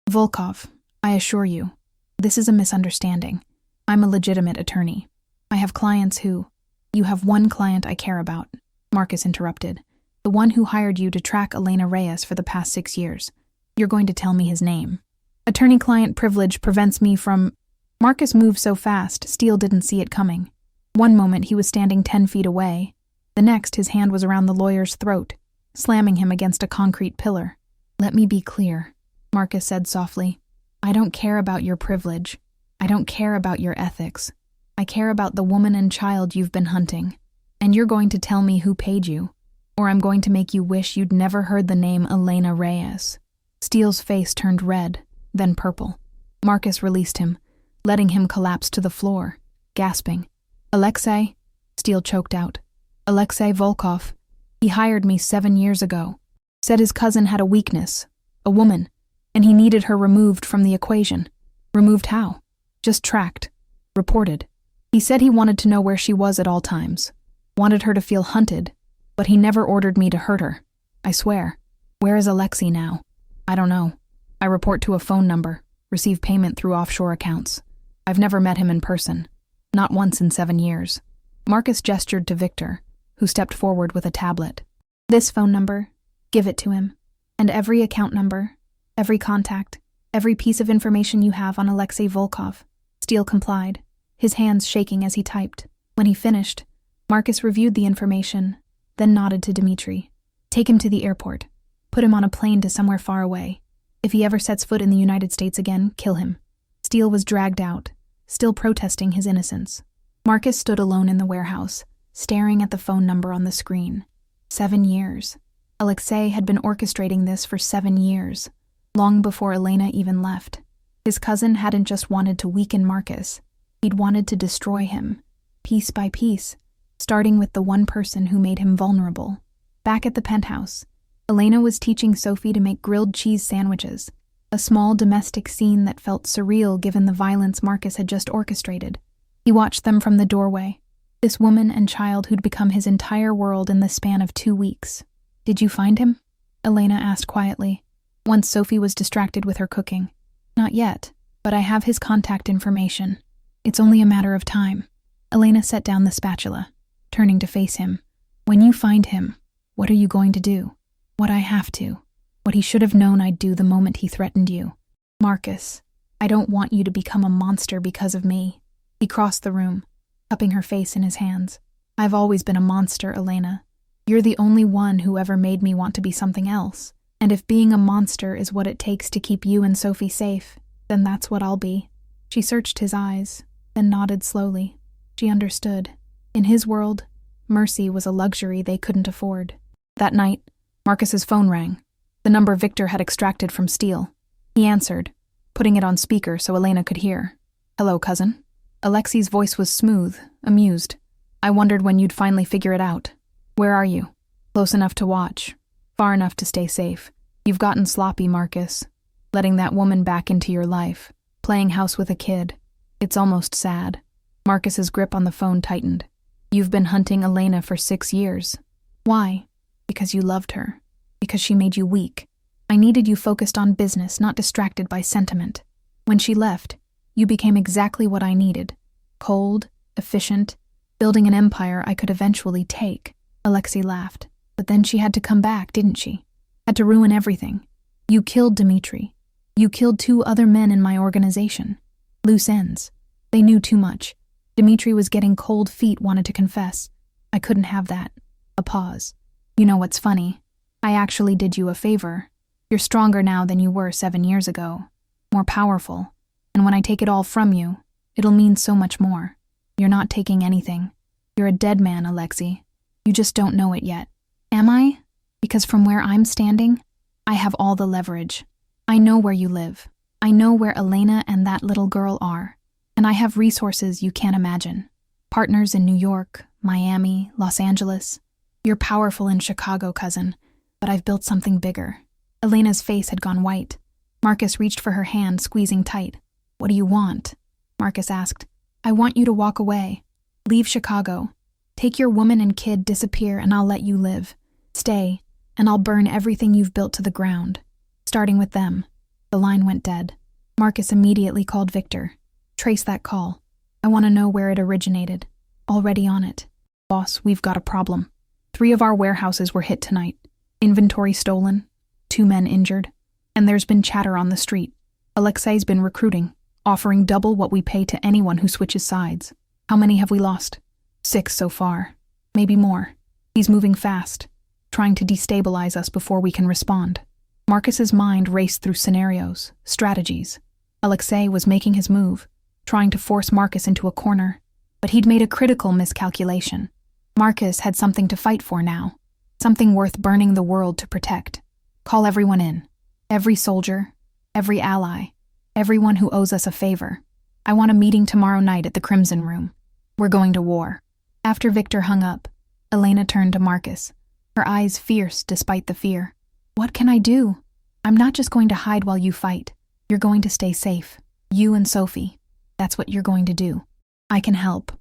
Volkov, I assure you, this is a misunderstanding. I'm a legitimate attorney. I have clients who—" "You have one client I care about," Marcus interrupted. "The one who hired you to track Elena Reyes for the past 6 years. You're going to tell me his name." "Attorney-client privilege prevents me from—" Marcus moved so fast, Steele didn't see it coming. One moment he was standing 10 feet away. The next his hand was around the lawyer's throat, slamming him against a concrete pillar. "Let me be clear," Marcus said softly. "I don't care about your privilege. I don't care about your ethics. I care about the woman and child you've been hunting. And you're going to tell me who paid you, or I'm going to make you wish you'd never heard the name Elena Reyes." Steele's face turned red, then purple. Marcus released him, letting him collapse to the floor, gasping. "Alexei," Steele choked out. "Alexei Volkov. He hired me 7 years ago. Said his cousin had a weakness, a woman, and he needed her removed from the equation. Removed how? Just tracked. Reported. He said he wanted to know where she was at all times. Wanted her to feel hunted, but he never ordered me to hurt her. I swear. Where is Alexei now? I don't know. I report to a phone number, receive payment through offshore accounts. I've never met him in person. Not once in 7 years." Marcus gestured to Victor, who stepped forward with a tablet. "This phone number, give it to him. And every account number, every contact, every piece of information you have on Alexei Volkov." Steele complied, his hands shaking as he typed. When he finished, Marcus reviewed the information, then nodded to Dmitri. "Take him to the airport. Put him on a plane to somewhere far away. If he ever sets foot in the United States again, kill him." Steele was dragged out, still protesting his innocence. Marcus stood alone in the warehouse, staring at the phone number on the screen. 7 years. Alexei had been orchestrating this for 7 years, long before Elena even left. His cousin hadn't just wanted to weaken Marcus, he'd wanted to destroy him, piece by piece, starting with the one person who made him vulnerable. Back at the penthouse, Elena was teaching Sophie to make grilled cheese sandwiches, a small domestic scene that felt surreal given the violence Marcus had just orchestrated. He watched them from the doorway, this woman and child who'd become his entire world in the span of 2 weeks. "Did you find him?" Elena asked quietly, once Sophie was distracted with her cooking. "Not yet, but I have his contact information. It's only a matter of time." Elena set down the spatula, turning to face him. "When you find him, what are you going to do?" "What I have to. What he should have known I'd do the moment he threatened you. Marcus, I don't want you to become a monster because of me." He crossed the room, cupping her face in his hands. "I've always been a monster, Elena. You're the only one who ever made me want to be something else. And if being a monster is what it takes to keep you and Sophie safe, then that's what I'll be." She searched his eyes, then nodded slowly. She understood. In his world, mercy was a luxury they couldn't afford. That night, Marcus's phone rang. The number Victor had extracted from Steele. He answered, putting it on speaker so Elena could hear. "Hello, cousin." Alexei's voice was smooth, amused. "I wondered when you'd finally figure it out. Where are you?" "Close enough to watch. Far enough to stay safe. You've gotten sloppy, Marcus. Letting that woman back into your life. Playing house with a kid. It's almost sad." Marcus's grip on the phone tightened. "You've been hunting Elena for 6 years. Why? Because you loved her. Because she made you weak. I needed you focused on business, not distracted by sentiment. When she left, you became exactly what I needed. Cold, efficient, building an empire I could eventually take." Alexei laughed. "But then she had to come back, didn't she? Had to ruin everything. You killed Dmitri. You killed 2 other men in my organization. Loose ends. They knew too much. Dmitri was getting cold feet, wanted to confess. I couldn't have that." A pause. "You know what's funny? I actually did you a favor. You're stronger now than you were 7 years ago. More powerful. And when I take it all from you, it'll mean so much more. You're not taking anything. You're a dead man, Alexei. You just don't know it yet." "Am I? Because from where I'm standing, I have all the leverage. I know where you live. I know where Elena and that little girl are. And I have resources you can't imagine. Partners in New York, Miami, Los Angeles. You're powerful in Chicago, cousin, but I've built something bigger." Elena's face had gone white. Marcus reached for her hand, squeezing tight. "What do you want?" Marcus asked. "I want you to walk away. Leave Chicago. Take your woman and kid, disappear, and I'll let you live. Stay, and I'll burn everything you've built to the ground. Starting with them." The line went dead. Marcus immediately called Victor. "Trace that call. I want to know where it originated." "Already on it." "Boss, we've got a problem. 3 of our warehouses were hit tonight. Inventory stolen. 2 men injured. And there's been chatter on the street. Alexei's been recruiting, offering double what we pay to anyone who switches sides. How many have we lost?" 6 so far. Maybe more. He's moving fast, trying to destabilize us before we can respond." Marcus's mind raced through scenarios, strategies. Alexei was making his move, trying to force Marcus into a corner, but he'd made a critical miscalculation. Marcus had something to fight for now, something worth burning the world to protect. "Call everyone in. Every soldier, every ally, everyone who owes us a favor. I want a meeting tomorrow night at the Crimson Room. We're going to war." After Victor hung up, Elena turned to Marcus, her eyes fierce despite the fear. "What can I do? I'm not just going to hide while you fight. You're going to stay safe. You and Sophie. That's what you're going to do. I can help.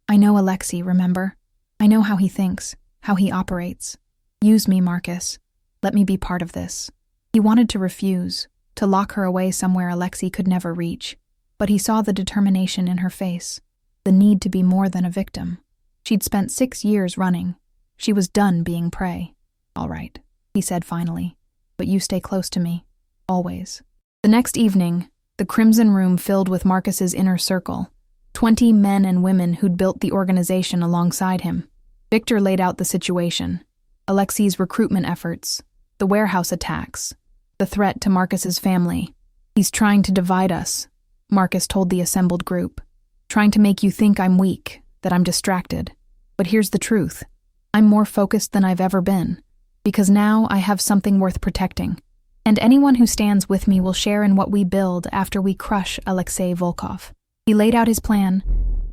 I know Alexei, remember? I know how he thinks, how he operates. Use me, Marcus. Let me be part of this." He wanted to refuse, to lock her away somewhere Alexei could never reach, but he saw the determination in her face, the need to be more than a victim. She'd spent 6 years running. She was done being prey. "All right," he said finally, "but you stay close to me. Always." The next evening, the Crimson Room filled with Marcus's inner circle, 20 men and women who'd built the organization alongside him. Victor laid out the situation. Alexei's recruitment efforts, the warehouse attacks, the threat to Marcus's family. "He's trying to divide us," Marcus told the assembled group. "Trying to make you think I'm weak, that I'm distracted. But here's the truth. I'm more focused than I've ever been, because now I have something worth protecting. And anyone who stands with me will share in what we build after we crush Alexei Volkov. He laid out his plan: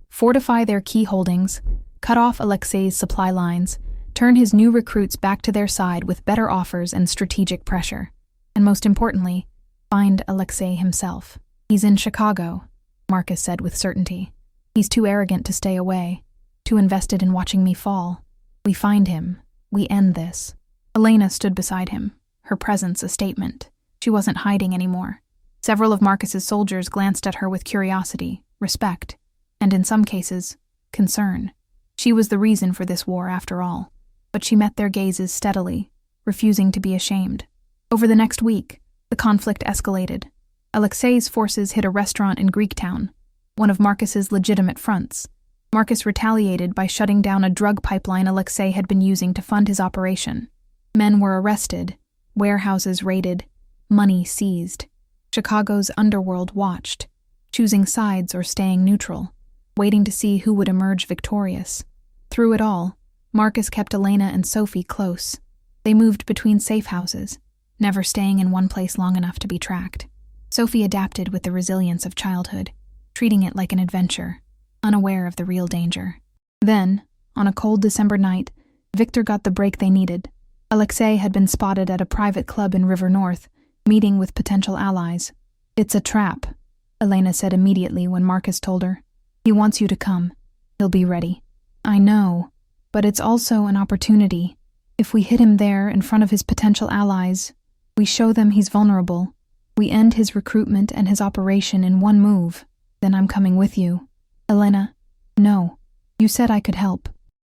fortify their key holdings, cut off Alexei's supply lines, turn his new recruits back to their side with better offers and strategic pressure. And most importantly, find Alexei himself. He's in Chicago, Marcus said with certainty. He's too arrogant to stay away, too invested in watching me fall. We find him. We end this. Elena stood beside him, her presence a statement. She wasn't hiding anymore. Several of Marcus's soldiers glanced at her with curiosity, respect, and in some cases, concern. She was the reason for this war after all. But she met their gazes steadily, refusing to be ashamed. Over the next week, the conflict escalated. Alexei's forces hit a restaurant in Greektown, one of Marcus's legitimate fronts. Marcus retaliated by shutting down a drug pipeline Alexei had been using to fund his operation. Men were arrested, warehouses raided, money seized. Chicago's underworld watched, choosing sides or staying neutral, waiting to see who would emerge victorious. Through it all, Marcus kept Elena and Sophie close. They moved between safe houses, never staying in one place long enough to be tracked. Sophie adapted with the resilience of childhood, treating it like an adventure, unaware of the real danger. Then, on a cold December night, Victor got the break they needed. Alexei had been spotted at a private club in River North, meeting with potential allies. "It's a trap," Elena said immediately when Marcus told her. "He wants you to come. He'll be ready." "I know, but it's also an opportunity. If we hit him there in front of his potential allies, we show them he's vulnerable. We end his recruitment and his operation in one move. Then I'm coming with you." "Elena, no. You said I could help.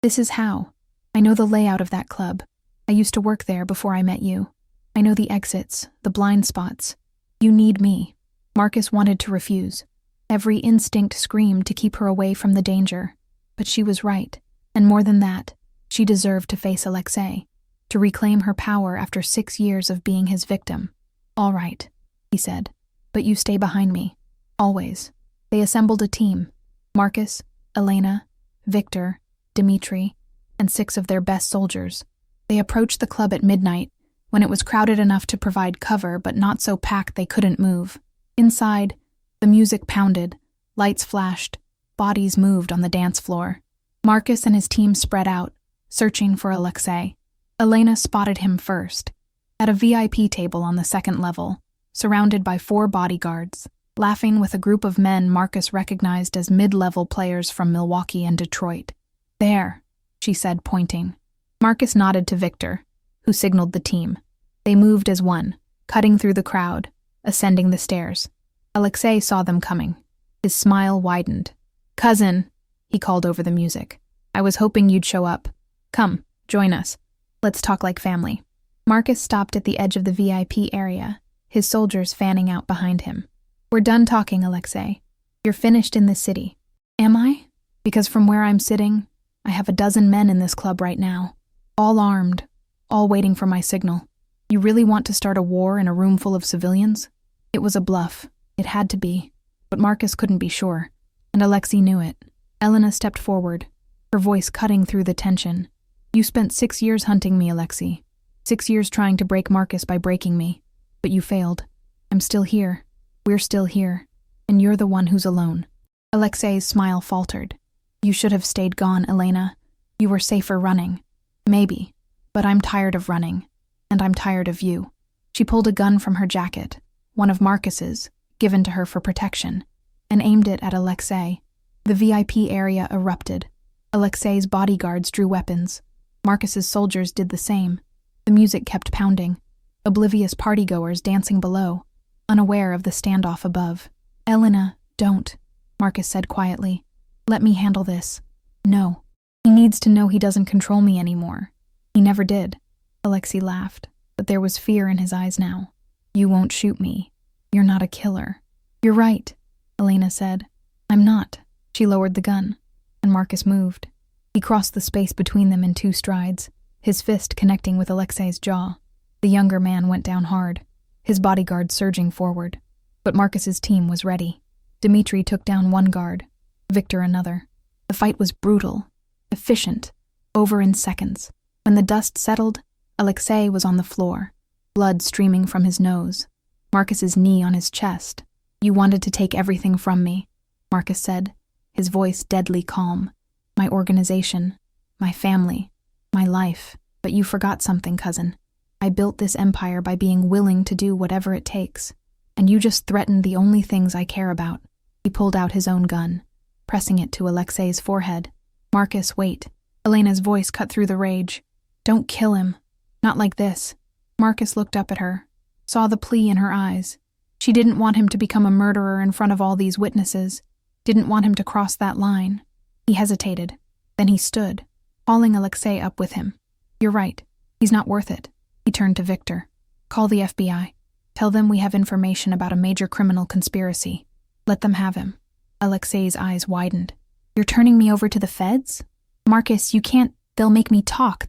This is how. I know the layout of that club. I used to work there before I met you. I know the exits, the blind spots. You need me." Marcus wanted to refuse. Every instinct screamed to keep her away from the danger. But she was right. And more than that, she deserved to face Alexei, to reclaim her power after 6 years of being his victim. "All right," he said, "but you stay behind me. Always." They assembled a team: Marcus, Elena, Victor, Dmitri, and 6 of their best soldiers. They approached the club at midnight, when it was crowded enough to provide cover but not so packed they couldn't move. Inside, the music pounded, lights flashed, bodies moved on the dance floor. Marcus and his team spread out, searching for Alexei. Elena spotted him first, at a VIP table on the 2nd level, surrounded by 4 bodyguards, laughing with a group of men Marcus recognized as mid-level players from Milwaukee and Detroit. "There," she said, pointing. Marcus nodded to Victor, who signaled the team. They moved as one, cutting through the crowd, ascending the stairs. Alexei saw them coming. His smile widened. "Cousin," he called over the music. "I was hoping you'd show up. Come, join us. Let's talk like family." Marcus stopped at the edge of the VIP area, his soldiers fanning out behind him. "We're done talking, Alexei. You're finished in this city." "Am I? Because from where I'm sitting, I have a dozen men in this club right now, all armed, all waiting for my signal. You really want to start a war in a room full of civilians?" It was a bluff. It had to be. But Marcus couldn't be sure, and Alexei knew it. Elena stepped forward, her voice cutting through the tension. "You spent 6 years hunting me, Alexei. 6 years trying to break Marcus by breaking me. But you failed. I'm still here. We're still here. And you're the one who's alone." Alexei's smile faltered. "You should have stayed gone, Elena. You were safer running." "Maybe. But I'm tired of running. And I'm tired of you." She pulled a gun from her jacket, one of Marcus's, given to her for protection, and aimed it at Alexei. The VIP area erupted. Alexei's bodyguards drew weapons. Marcus's soldiers did the same. The music kept pounding, oblivious partygoers dancing below, unaware of the standoff above. "Elena, don't," Marcus said quietly. "Let me handle this." "No. He needs to know he doesn't control me anymore. He never did." Alexei laughed, but there was fear in his eyes now. "You won't shoot me. You're not a killer." "You're right," Elena said. "I'm not." She lowered the gun, and Marcus moved. He crossed the space between them in 2 strides, his fist connecting with Alexei's jaw. The younger man went down hard, his bodyguard surging forward. But Marcus's team was ready. Dmitri took down one guard, Victor another. The fight was brutal. efficient, over in seconds. When the dust settled, Alexei was on the floor, blood streaming from his nose, Marcus's knee on his chest. "You wanted to take everything from me," Marcus said, his voice deadly calm. "My organization, my family, my life. But you forgot something, cousin. I built this empire by being willing to do whatever it takes. And you just threatened the only things I care about." He pulled out his own gun, pressing it to Alexei's forehead. "Marcus, wait." Elena's voice cut through the rage. "Don't kill him. Not like this." Marcus looked up at her, saw the plea in her eyes. She didn't want him to become a murderer in front of all these witnesses, didn't want him to cross that line. He hesitated. Then he stood, hauling Alexei up with him. "You're right. He's not worth it." He turned to Victor. "Call the FBI. Tell them we have information about a major criminal conspiracy. Let them have him." Alexei's eyes widened. "You're turning me over to the feds? Marcus, you can't. They'll make me talk.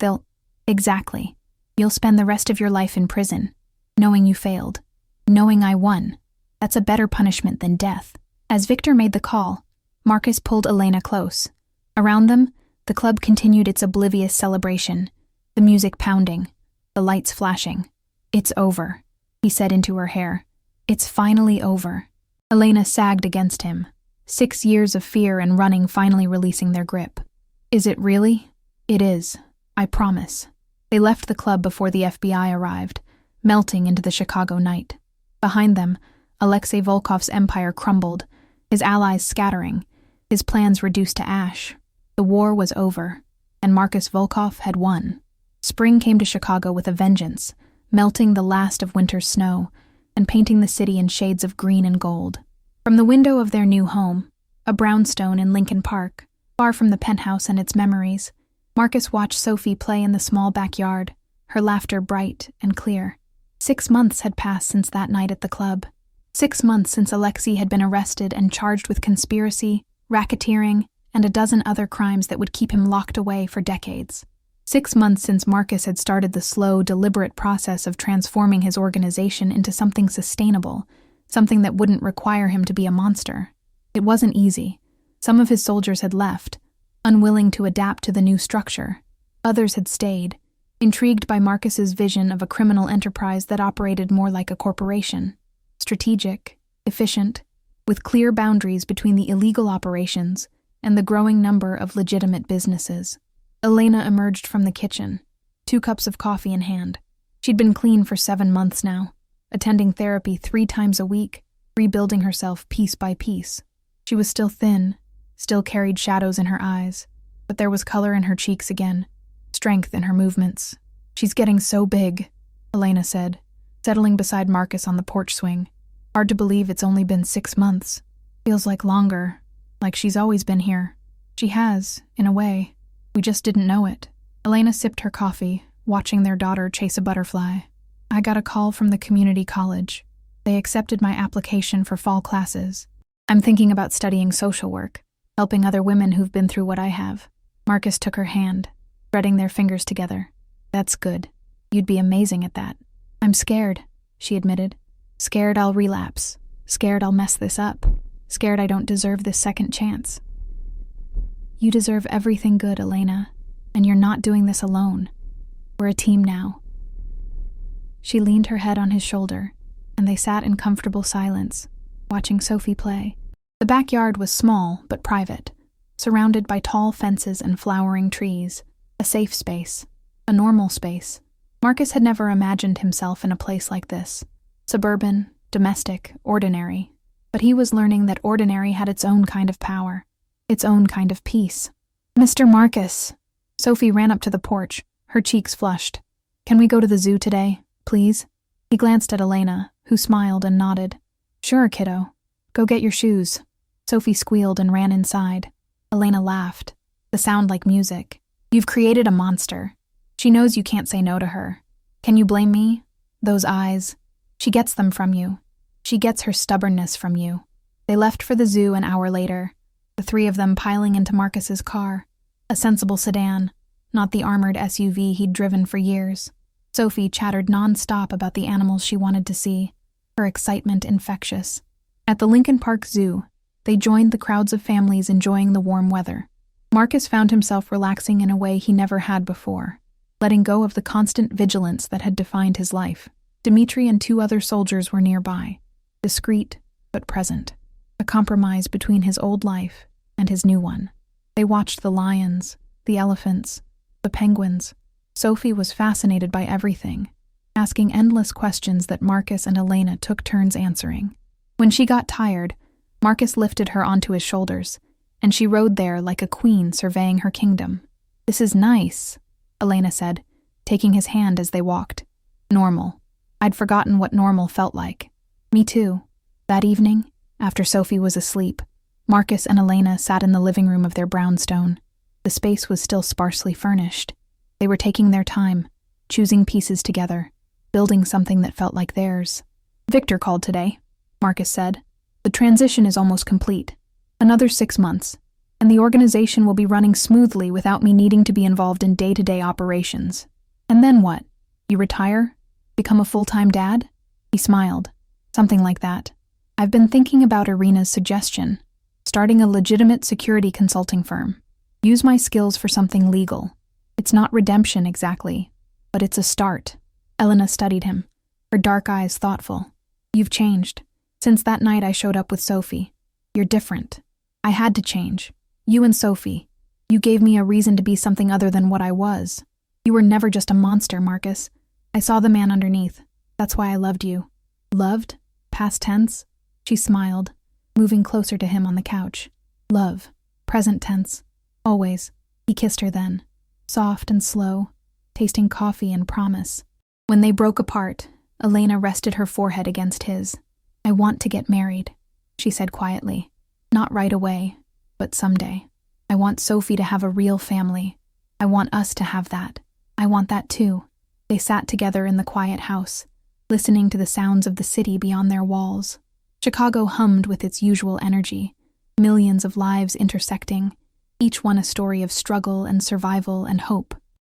Exactly. You'll spend the rest of your life in prison, knowing you failed, knowing I won. That's a better punishment than death." As Victor made the call, Marcus pulled Elena close. Around them, the club continued its oblivious celebration, the music pounding, the lights flashing. "It's over," he said into her hair. "It's finally over." Elena sagged against him, 6 years of fear and running finally releasing their grip. "Is it really?" "It is. I promise." They left the club before the FBI arrived, melting into the Chicago night. Behind them, Alexei Volkov's empire crumbled, his allies scattering, his plans reduced to ash. The war was over, and Marcus Volkov had won. Spring came to Chicago with a vengeance, melting the last of winter's snow and painting the city in shades of green and gold. From the window of their new home, a brownstone in Lincoln Park, far from the penthouse and its memories, Marcus watched Sophie play in the small backyard, her laughter bright and clear. 6 months had passed since that night at the club. 6 months since Alexei had been arrested and charged with conspiracy, racketeering, and a dozen other crimes that would keep him locked away for decades. 6 months since Marcus had started the slow, deliberate process of transforming his organization into something sustainable, something that wouldn't require him to be a monster. It wasn't easy. Some of his soldiers had left, unwilling to adapt to the new structure. Others had stayed, intrigued by Marcus's vision of a criminal enterprise that operated more like a corporation. Strategic, efficient, with clear boundaries between the illegal operations and the growing number of legitimate businesses. Elena emerged from the kitchen, 2 cups of coffee in hand. She'd been clean for 7 months now, attending therapy 3 times a week, rebuilding herself piece by piece. She was still thin, still carried shadows in her eyes, but there was color in her cheeks again, strength in her movements. "She's getting so big," Elena said, settling beside Marcus on the porch swing. "Hard to believe it's only been 6 months. Feels like longer, like she's always been here." "She has, in a way. We just didn't know it." Elena sipped her coffee, watching their daughter chase a butterfly. "I got a call from the community college. They accepted my application for fall classes. I'm thinking about studying social work, helping other women who've been through what I have." Marcus took her hand, threading their fingers together. "That's good. You'd be amazing at that." "I'm scared," she admitted. "Scared I'll relapse. Scared I'll mess this up. Scared I don't deserve this second chance." "You deserve everything good, Elena, and you're not doing this alone. We're a team now." She leaned her head on his shoulder, and they sat in comfortable silence, watching Sophie play. The backyard was small but private, surrounded by tall fences and flowering trees, a safe space, a normal space. Marcus had never imagined himself in a place like this, suburban, domestic, ordinary, but he was learning that ordinary had its own kind of power, its own kind of peace. "Mr. Marcus!" Sophie ran up to the porch, her cheeks flushed. "Can we go to the zoo today, please?" He glanced at Elena, who smiled and nodded. "Sure, kiddo. Go get your shoes." Sophie squealed and ran inside. Elena laughed, the sound like music. "You've created a monster. She knows you can't say no to her. Can you blame me? Those eyes. She gets them from you. She gets her stubbornness from you." They left for the zoo an hour later, the 3 of them piling into Marcus's car, a sensible sedan, not the armored SUV he'd driven for years. Sophie chattered non-stop about the animals she wanted to see, her excitement infectious. At the Lincoln Park Zoo, they joined the crowds of families enjoying the warm weather. Marcus found himself relaxing in a way he never had before, letting go of the constant vigilance that had defined his life. Dmitri and 2 other soldiers were nearby, discreet but present, a compromise between his old life and his new one. They watched the lions, the elephants, the penguins. Sophie was fascinated by everything, asking endless questions that Marcus and Elena took turns answering. When she got tired, Marcus lifted her onto his shoulders, and she rode there like a queen surveying her kingdom. "This is nice," Elena said, taking his hand as they walked. "Normal. I'd forgotten what normal felt like." "Me too." That evening, after Sophie was asleep, Marcus and Elena sat in the living room of their brownstone. The space was still sparsely furnished. They were taking their time, choosing pieces together, building something that felt like theirs. "Victor called today," Marcus said. "The transition is almost complete. Another 6 months, and the organization will be running smoothly without me needing to be involved in day-to-day operations." "And then what? You retire? Become a full-time dad?" He smiled. "Something like that. I've been thinking about Irina's suggestion, starting a legitimate security consulting firm. Use my skills for something legal. It's not redemption exactly, but it's a start." Elena studied him, her dark eyes thoughtful. "You've changed. Since that night I showed up with Sophie. You're different. I had to change. You and Sophie. You gave me a reason to be something other than what I was. You were never just a monster, Marcus. I saw the man underneath. That's why I loved you." "Loved? Past tense?" She smiled, moving closer to him on the couch. "Love. Present tense. Always." He kissed her then, soft and slow, tasting coffee and promise. When they broke apart, Elena rested her forehead against his. "I want to get married," she said quietly. "Not right away, but someday. I want Sophie to have a real family. I want us to have that. I want that too." They sat together in the quiet house, listening to the sounds of the city beyond their walls. Chicago hummed with its usual energy, millions of lives intersecting, each one a story of struggle and survival and hope.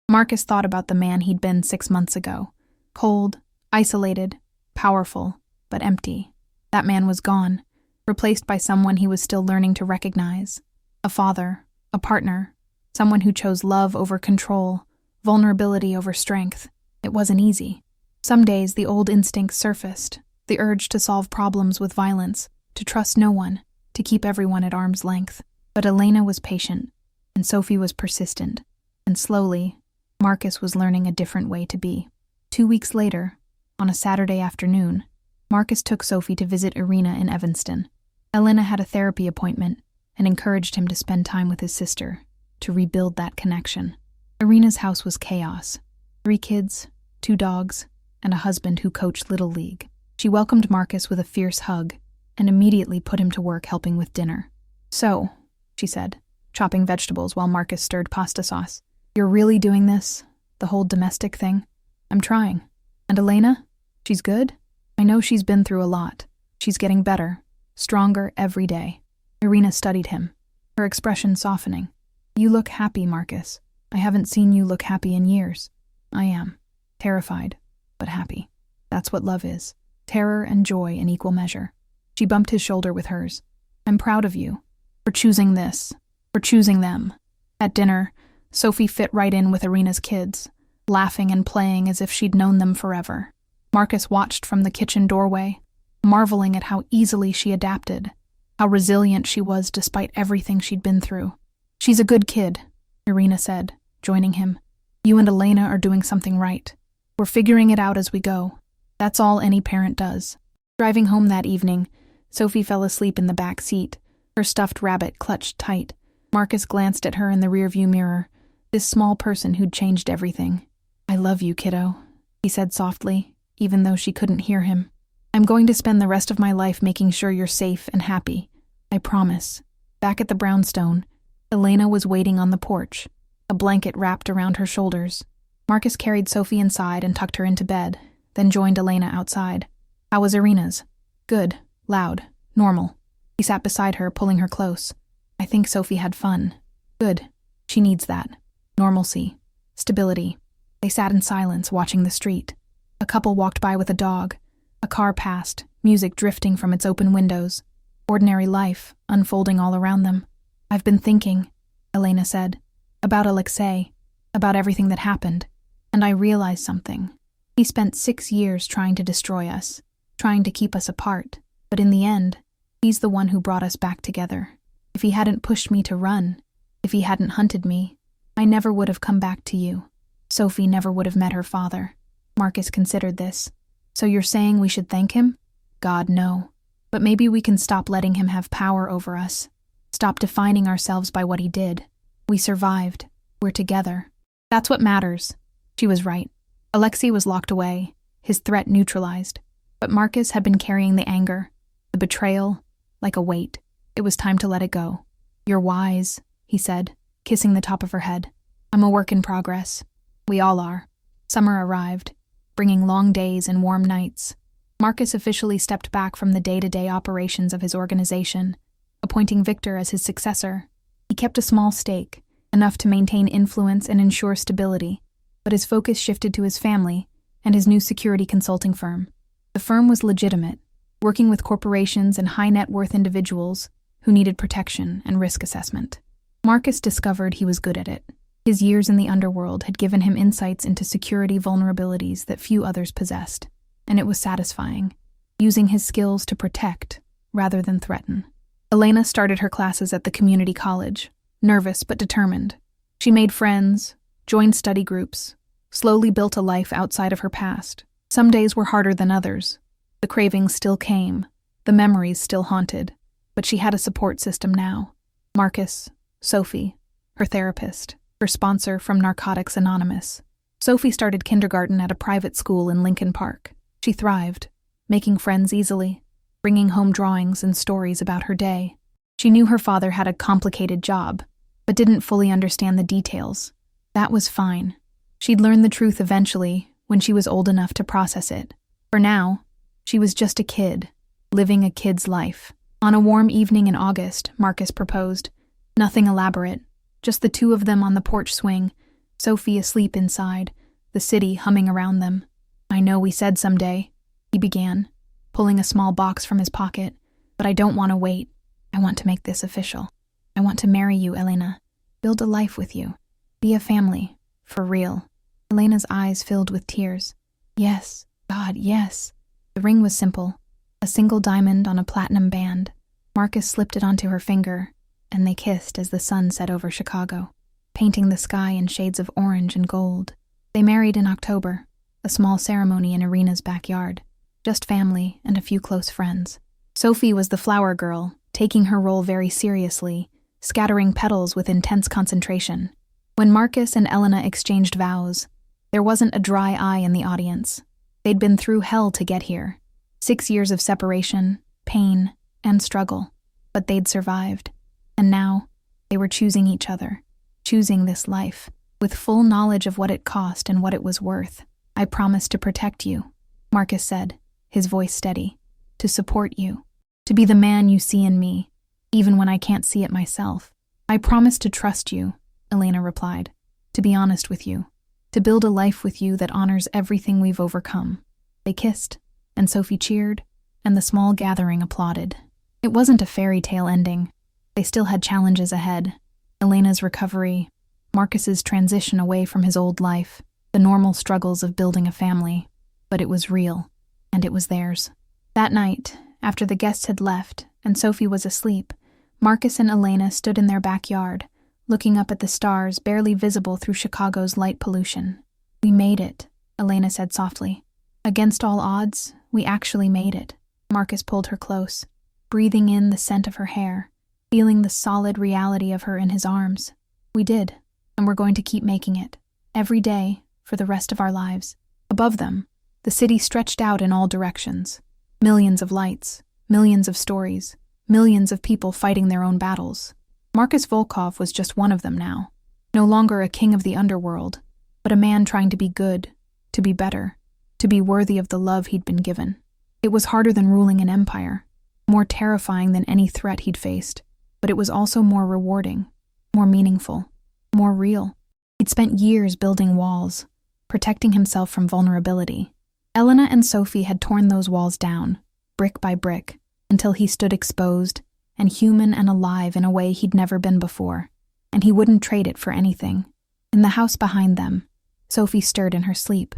Marcus thought about the man he'd been 6 months ago. Cold, isolated, powerful, but empty. That man was gone, replaced by someone he was still learning to recognize. A father, a partner, someone who chose love over control, vulnerability over strength. It wasn't easy. Some days the old instincts surfaced, the urge to solve problems with violence, to trust no one, to keep everyone at arm's length. But Elena was patient, and Sophie was persistent, and slowly, Marcus was learning a different way to be. 2 weeks later, on a Saturday afternoon, Marcus took Sophie to visit Irina in Evanston. Elena had a therapy appointment and encouraged him to spend time with his sister, to rebuild that connection. Irina's house was chaos. 3 kids, 2 dogs, and a husband who coached Little League. She welcomed Marcus with a fierce hug and immediately put him to work helping with dinner. "So," she said, chopping vegetables while Marcus stirred pasta sauce, "you're really doing this? The whole domestic thing?" "I'm trying." "And Elena? She's good?" "I know she's been through a lot. She's getting better, stronger every day." Irina studied him, her expression softening. "You look happy, Marcus. I haven't seen you look happy in years." "I am. Terrified, but happy. That's what love is. Terror and joy in equal measure." She bumped his shoulder with hers. "I'm proud of you. For choosing this. For choosing them." At dinner, Sophie fit right in with Irina's kids, laughing and playing as if she'd known them forever. Marcus watched from the kitchen doorway, marveling at how easily she adapted, how resilient she was despite everything she'd been through. "She's a good kid," Irina said, joining him. "You and Elena are doing something right. We're figuring it out as we go. That's all any parent does." Driving home that evening, Sophie fell asleep in the back seat, her stuffed rabbit clutched tight. Marcus glanced at her in the rearview mirror, this small person who'd changed everything. "I love you, kiddo," he said softly, even though she couldn't hear him. "I'm going to spend the rest of my life making sure you're safe and happy. I promise." Back at the brownstone, Elena was waiting on the porch, a blanket wrapped around her shoulders. Marcus carried Sophie inside and tucked her into bed, then joined Elena outside. "How was Irina's?" "Good, loud, normal." He sat beside her, pulling her close. "I think Sophie had fun." "Good. She needs that. Normalcy. Stability." They sat in silence, watching the street. A couple walked by with a dog. A car passed, music drifting from its open windows. Ordinary life, unfolding all around them. "I've been thinking," Elena said. About Alexei, about everything that happened. And I realized something. He spent 6 years trying to destroy us, trying to keep us apart, but in the end, he's the one who brought us back together. If he hadn't pushed me to run, if he hadn't hunted me, I never would have come back to you. Sophie never would have met her father. Marcus considered this. So you're saying we should thank him? God, no. But maybe we can stop letting him have power over us. Stop defining ourselves by what he did. We survived. We're together. That's what matters. She was right. Alexei was locked away, his threat neutralized. But Marcus had been carrying the anger, the betrayal, like a weight. It was time to let it go. You're wise, he said, kissing the top of her head. I'm a work in progress. We all are. Summer arrived, bringing long days and warm nights. Marcus officially stepped back from the day-to-day operations of his organization, appointing Victor as his successor. He kept a small stake, enough to maintain influence and ensure stability, but his focus shifted to his family and his new security consulting firm. The firm was legitimate, working with corporations and high-net-worth individuals who needed protection and risk assessment. Marcus discovered he was good at it. His years in the underworld had given him insights into security vulnerabilities that few others possessed, and it was satisfying, using his skills to protect rather than threaten. Elena started her classes at the community college, nervous but determined. She made friends, joined study groups, slowly built a life outside of her past. Some days were harder than others. The cravings still came, the memories still haunted, but she had a support system now. Marcus, Sophie, her therapist, her sponsor from Narcotics Anonymous. Sophie started kindergarten at a private school in Lincoln Park. She thrived, making friends easily, bringing home drawings and stories about her day. She knew her father had a complicated job, but didn't fully understand the details. That was fine. She'd learn the truth eventually when she was old enough to process it. For now, she was just a kid, living a kid's life. On a warm evening in August, Marcus proposed. Nothing elaborate, just the two of them on the porch swing, Sophie asleep inside, the city humming around them. I know we said someday, he began, pulling a small box from his pocket, but I don't want to wait. I want to make this official. I want to marry you, Elena. Build a life with you. Be a family. For real. Elena's eyes filled with tears. Yes, God, yes. The ring was simple. A single diamond on a platinum band. Marcus slipped it onto her finger, and they kissed as the sun set over Chicago, painting the sky in shades of orange and gold. They married in October, a small ceremony in Irina's backyard. Just family and a few close friends. Sophie was the flower girl, taking her role very seriously, scattering petals with intense concentration. When Marcus and Elena exchanged vows, there wasn't a dry eye in the audience. They'd been through hell to get here. 6 years of separation, pain, and struggle. But they'd survived. And now, they were choosing each other, choosing this life, with full knowledge of what it cost and what it was worth. I promise to protect you, Marcus said, his voice steady, to support you, to be the man you see in me, even when I can't see it myself. I promise to trust you, Elena replied, to be honest with you, to build a life with you that honors everything we've overcome. They kissed, and Sophie cheered, and the small gathering applauded. It wasn't a fairy tale ending. They still had challenges ahead. Elena's recovery, Marcus's transition away from his old life, the normal struggles of building a family. But it was real, and it was theirs. That night, after the guests had left and Sophie was asleep, Marcus and Elena stood in their backyard, looking up at the stars barely visible through Chicago's light pollution. We made it, Elena said softly. Against all odds, we actually made it. Marcus pulled her close, breathing in the scent of her hair, feeling the solid reality of her in his arms. We did, and we're going to keep making it. Every day, for the rest of our lives. Above them, the city stretched out in all directions. Millions of lights, millions of stories, millions of people fighting their own battles. Marcus Volkov was just one of them now. No longer a king of the underworld, but a man trying to be good, to be better, to be worthy of the love he'd been given. It was harder than ruling an empire, more terrifying than any threat he'd faced, but it was also more rewarding, more meaningful, more real. He'd spent years building walls, protecting himself from vulnerability. Elena and Sophie had torn those walls down, brick by brick, until he stood exposed and human and alive in a way he'd never been before. and he wouldn't trade it for anything. In the house behind them, Sophie stirred in her sleep,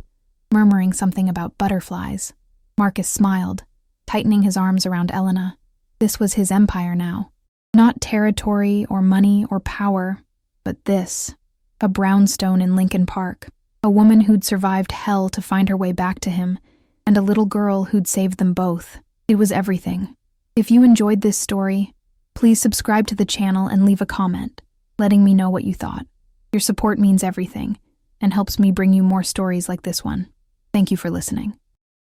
murmuring something about butterflies. Marcus smiled, tightening his arms around Elena. This was his empire now. Not territory or money or power, but this. A brownstone in Lincoln Park. A woman who'd survived hell to find her way back to him, and a little girl who'd saved them both. It was everything. If you enjoyed this story, please subscribe to the channel and leave a comment, letting me know what you thought. Your support means everything, and helps me bring you more stories like this one. Thank you for listening.